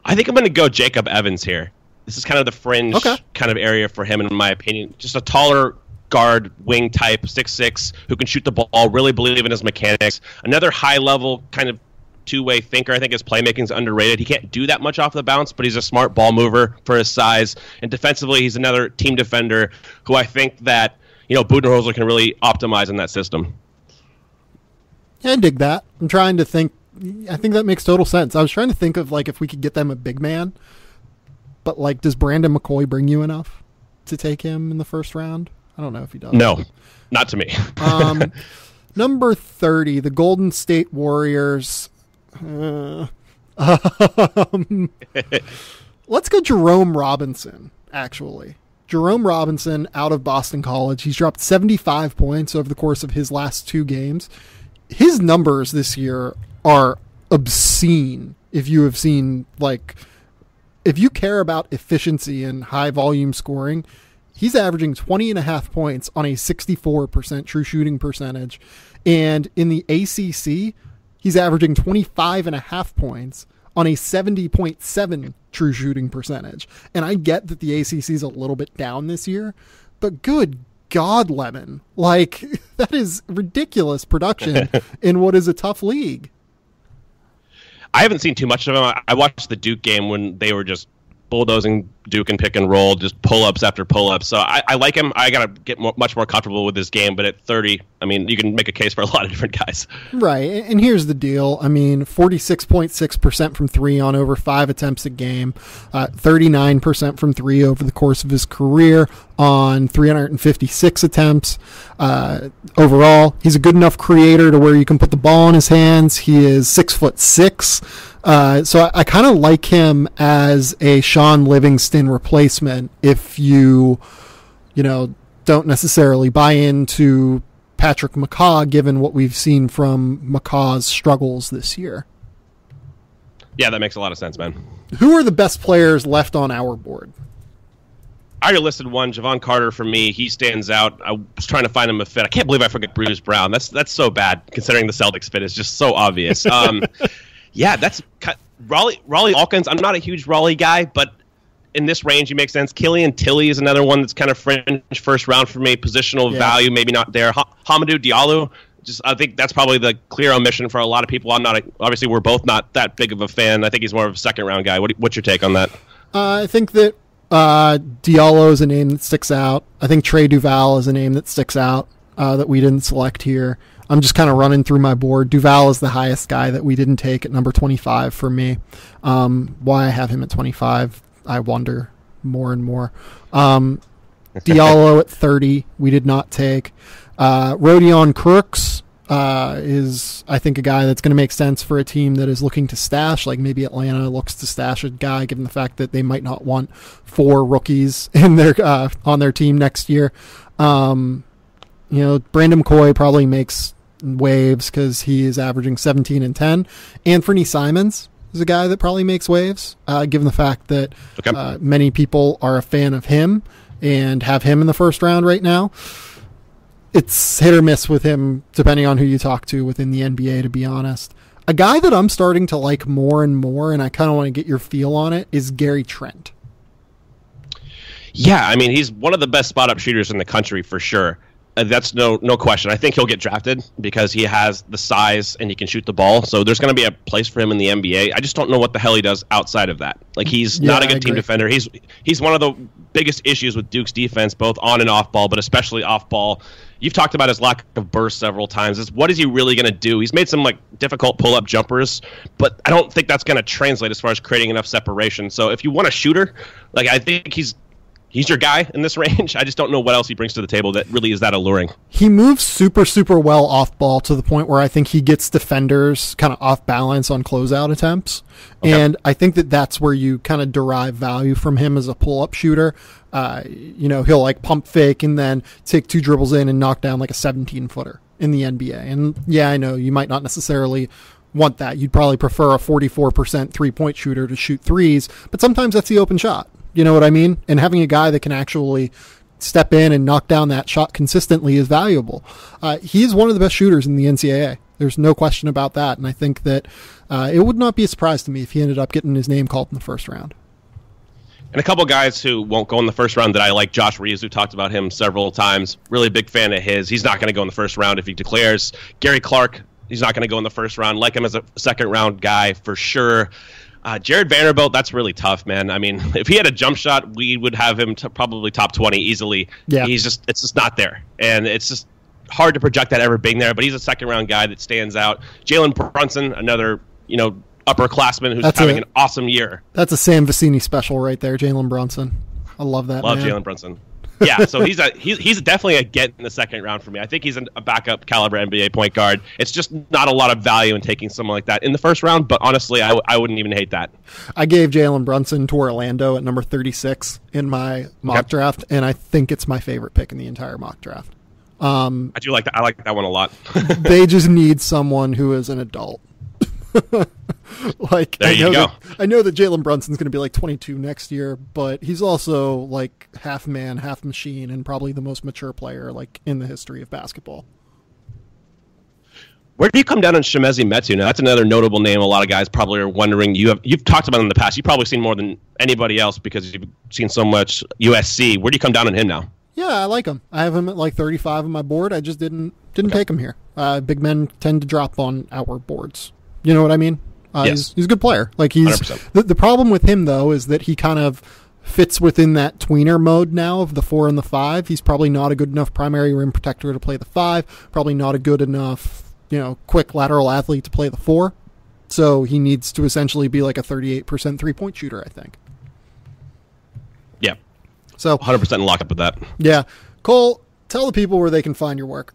I think I'm going to go Jacob Evans here. This is kind of the fringe kind of area for him, in my opinion. Just a taller guard, wing type, 6'6", who can shoot the ball, really believe in his mechanics. Another high-level kind of two-way thinker. I think his playmaking is underrated. He can't do that much off the bounce, but he's a smart ball mover for his size. And defensively, he's another team defender who I think that, Budenholzer can really optimize in that system. Yeah, I dig that. I'm trying to think. I think that makes total sense. I was trying to think of, like, if we could get them a big man, but, like, does Brandon McCoy bring you enough to take him in the first round? I don't know if he does. No, not to me. Number 30, the Golden State Warriors. Let's go Jerome Robinson, actually. Jerome Robinson out of Boston College. He's dropped 75 points over the course of his last 2 games. His numbers this year are obscene. If you have seen, like, if you care about efficiency and high volume scoring, he's averaging 20.5 points on a 64% true shooting percentage. And in the ACC, he's averaging 25.5 points on a 70.7 true shooting percentage. And I get that the ACC is a little bit down this year, but good God, Lemon. Like, that is ridiculous production in what is a tough league. I haven't seen too much of him. I watched the Duke game when they were just bulldozing Duke and pick and roll, just pull-ups after pull-ups. So I like him. I got to get much more comfortable with this game. But at 30, I mean, you can make a case for a lot of different guys. Right. And here's the deal. I mean, 46.6% from 3 on over 5 attempts a game, 39% from 3 over the course of his career on 356 attempts. Overall, he's a good enough creator to where you can put the ball in his hands. He is 6'6". So I kind of like him as a Sean Livingston replacement if you don't necessarily buy into Patrick McCaw, given what we've seen from McCaw's struggles this year. Yeah, that makes a lot of sense, man. Who are the best players left on our board? I already listed one, Javon Carter for me. He stands out. I was trying to find him a fit. I can't believe I forgot Bruce Brown. That's so bad considering the Celtics fit is just so obvious. Yeah, that's Raleigh Alkins. I'm not a huge Raleigh guy, but in this range, he makes sense. Killian Tilly is another one that's kind of fringe first round for me. Positional value, maybe not there. Hamidou Diallo. I think that's probably the clear omission for a lot of people. Obviously, we're both not that big of a fan. I think he's more of a second round guy. What's your take on that? I think that Diallo is a name that sticks out. I think Trey Duval is a name that sticks out that we didn't select here. I'm just kind of running through my board. Duval is the highest guy that we didn't take at number 25 for me. Why I have him at 25, I wonder more and more. Diallo at 30, we did not take. Rodion Crooks is, I think, a guy that's going to make sense for a team that is looking to stash. Like maybe Atlanta looks to stash a guy, given the fact that they might not want 4 rookies in their on their team next year. Brandon McCoy probably makes waves because he is averaging 17 and 10. Anthony Simons is a guy that probably makes waves, given the fact that many people are a fan of him and have him in the first round right now. It's hit or miss with him, depending on who you talk to within the NBA, to be honest. A guy that I'm starting to like more and more, and I kind of want to get your feel on it, is Gary Trent. Yeah, I mean, he's one of the best spot-up shooters in the country for sure. That's no question. I think he'll get drafted because he has the size and he can shoot the ball. So there's going to be a place for him in the NBA. I just don't know what the hell he does outside of that. Like he's not a good team defender. He's one of the biggest issues with Duke's defense, both on and off ball, but especially off ball. You've talked about his lack of burst several times. What is he really going to do? He's made some difficult pull-up jumpers, but I don't think that's going to translate as far as creating enough separation. So if you want a shooter, I think he's your guy in this range. I just don't know what else he brings to the table that really is that alluring. He moves super, super well off ball to the point where I think he gets defenders kind of off balance on closeout attempts. Okay. And I think that that's where you kind of derive value from him as a pull-up shooter. He'll pump fake and then take 2 dribbles in and knock down a 17-footer in the NBA. And yeah, I know you might not necessarily want that. You'd probably prefer a 44% three-point shooter to shoot threes, but sometimes that's the open shot. You know what I mean? And having a guy that can actually step in and knock down that shot consistently is valuable. He's one of the best shooters in the NCAA. There's no question about that. And I think that it would not be a surprise to me if he ended up getting his name called in the first round. And a couple guys who won't go in the first round that I like, Josh Reeves, who talked about him several times. Really big fan of his. He's not going to go in the first round if he declares. Gary Clark, he's not going to go in the first round. Like him as a second round guy for sure. Jared Vanderbilt, that's really tough, man. I mean, if he had a jump shot, we would have him probably top 20 easily. Yeah. It's just not there. And it's just hard to project that ever being there, but he's a second round guy that stands out. Jalen Brunson, another, upperclassman who's having an awesome year. That's a Sam Vecini special right there, Jalen Brunson. I love that. Love Jalen Brunson. Yeah, so he's definitely a get in the second round for me. I think he's a backup caliber NBA point guard. It's just not a lot of value in taking someone like that in the first round, but honestly, I wouldn't even hate that. I gave Jalen Brunson to Orlando at number 36 in my mock draft, and I think it's my favorite pick in the entire mock draft. I do like that. I like that one a lot. They just need someone who is an adult. There you go. I know that Jalen Brunson's going to be 22 next year, but he's also half man, half machine, and probably the most mature player in the history of basketball. Where do you come down on Shemezi Metu? Now, that's another notable name. A lot of guys probably are wondering. You've talked about him in the past. You've probably seen more than anybody else because you've seen so much USC. Where do you come down on him now? Yeah, I like him. I have him at 35 on my board. I just didn't take him here. Big men tend to drop on our boards. You know what I mean? Yes. He's a good player. 100%. The problem with him, though, is that he kind of fits within that tweener mode now of the 4 and the 5. He's probably not a good enough primary rim protector to play the 5. Probably not a good enough, quick lateral athlete to play the 4. So he needs to essentially be a 38% three-point shooter, I think. Yeah. So 100% locked up with that. Yeah. Cole, tell the people where they can find your work.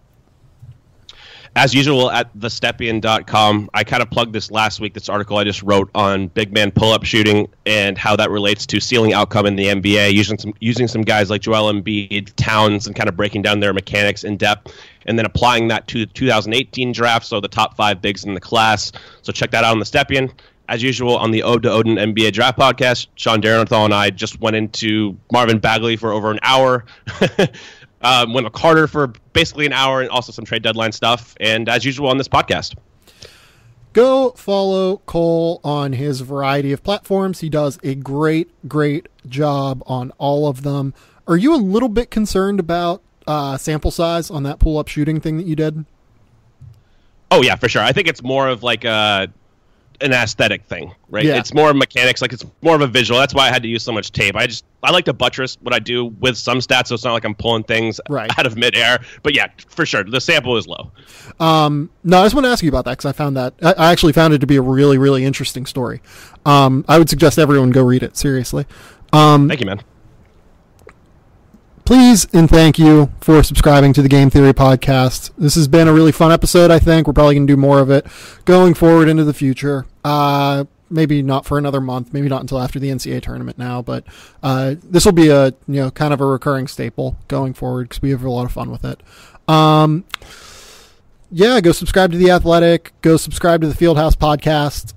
As usual, at thestepian.com, I kind of plugged this last week, this article I just wrote on big man pull-up shooting and how that relates to ceiling outcome in the NBA, using some guys like Joel Embiid, Towns, and kind of breaking down their mechanics in depth, and then applying that to the 2018 draft, so the top 5 bigs in the class. So check that out on the Stepian. As usual, on the Ode to Odin NBA Draft Podcast, Sean Darenthal and I just went into Marvin Bagley for over an hour. Went with Carter for basically an hour, and also some trade deadline stuff. And as usual on this podcast, go follow Cole on his variety of platforms. He does a great job on all of them. Are you a little bit concerned about sample size on that pull-up shooting thing that you did? Oh yeah, for sure. I think it's more of like an aesthetic thing, right? Yeah. It's more mechanics, like it's more of a visual. That's why I had to use so much tape. I like to buttress what I do with some stats, so it's not like I'm pulling things out of midair. But yeah, for sure, the sample is low. No, I just want to ask you about that because I actually found it to be a really interesting story. I would suggest everyone go read it, seriously. Thank you, man. Please and thank you for subscribing to the Game Theory Podcast. This has been a really fun episode, I think. We're probably going to do more of it going forward into the future. Maybe not for another month, maybe not until after the NCAA tournament now, but this will be a kind of a recurring staple going forward because we have a lot of fun with it. Yeah, go subscribe to The Athletic. Go subscribe to the Fieldhouse Podcast.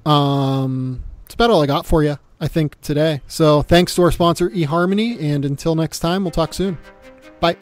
That's about all I got for you, I think, today. So thanks to our sponsor, eHarmony, and until next time, we'll talk soon. Bye.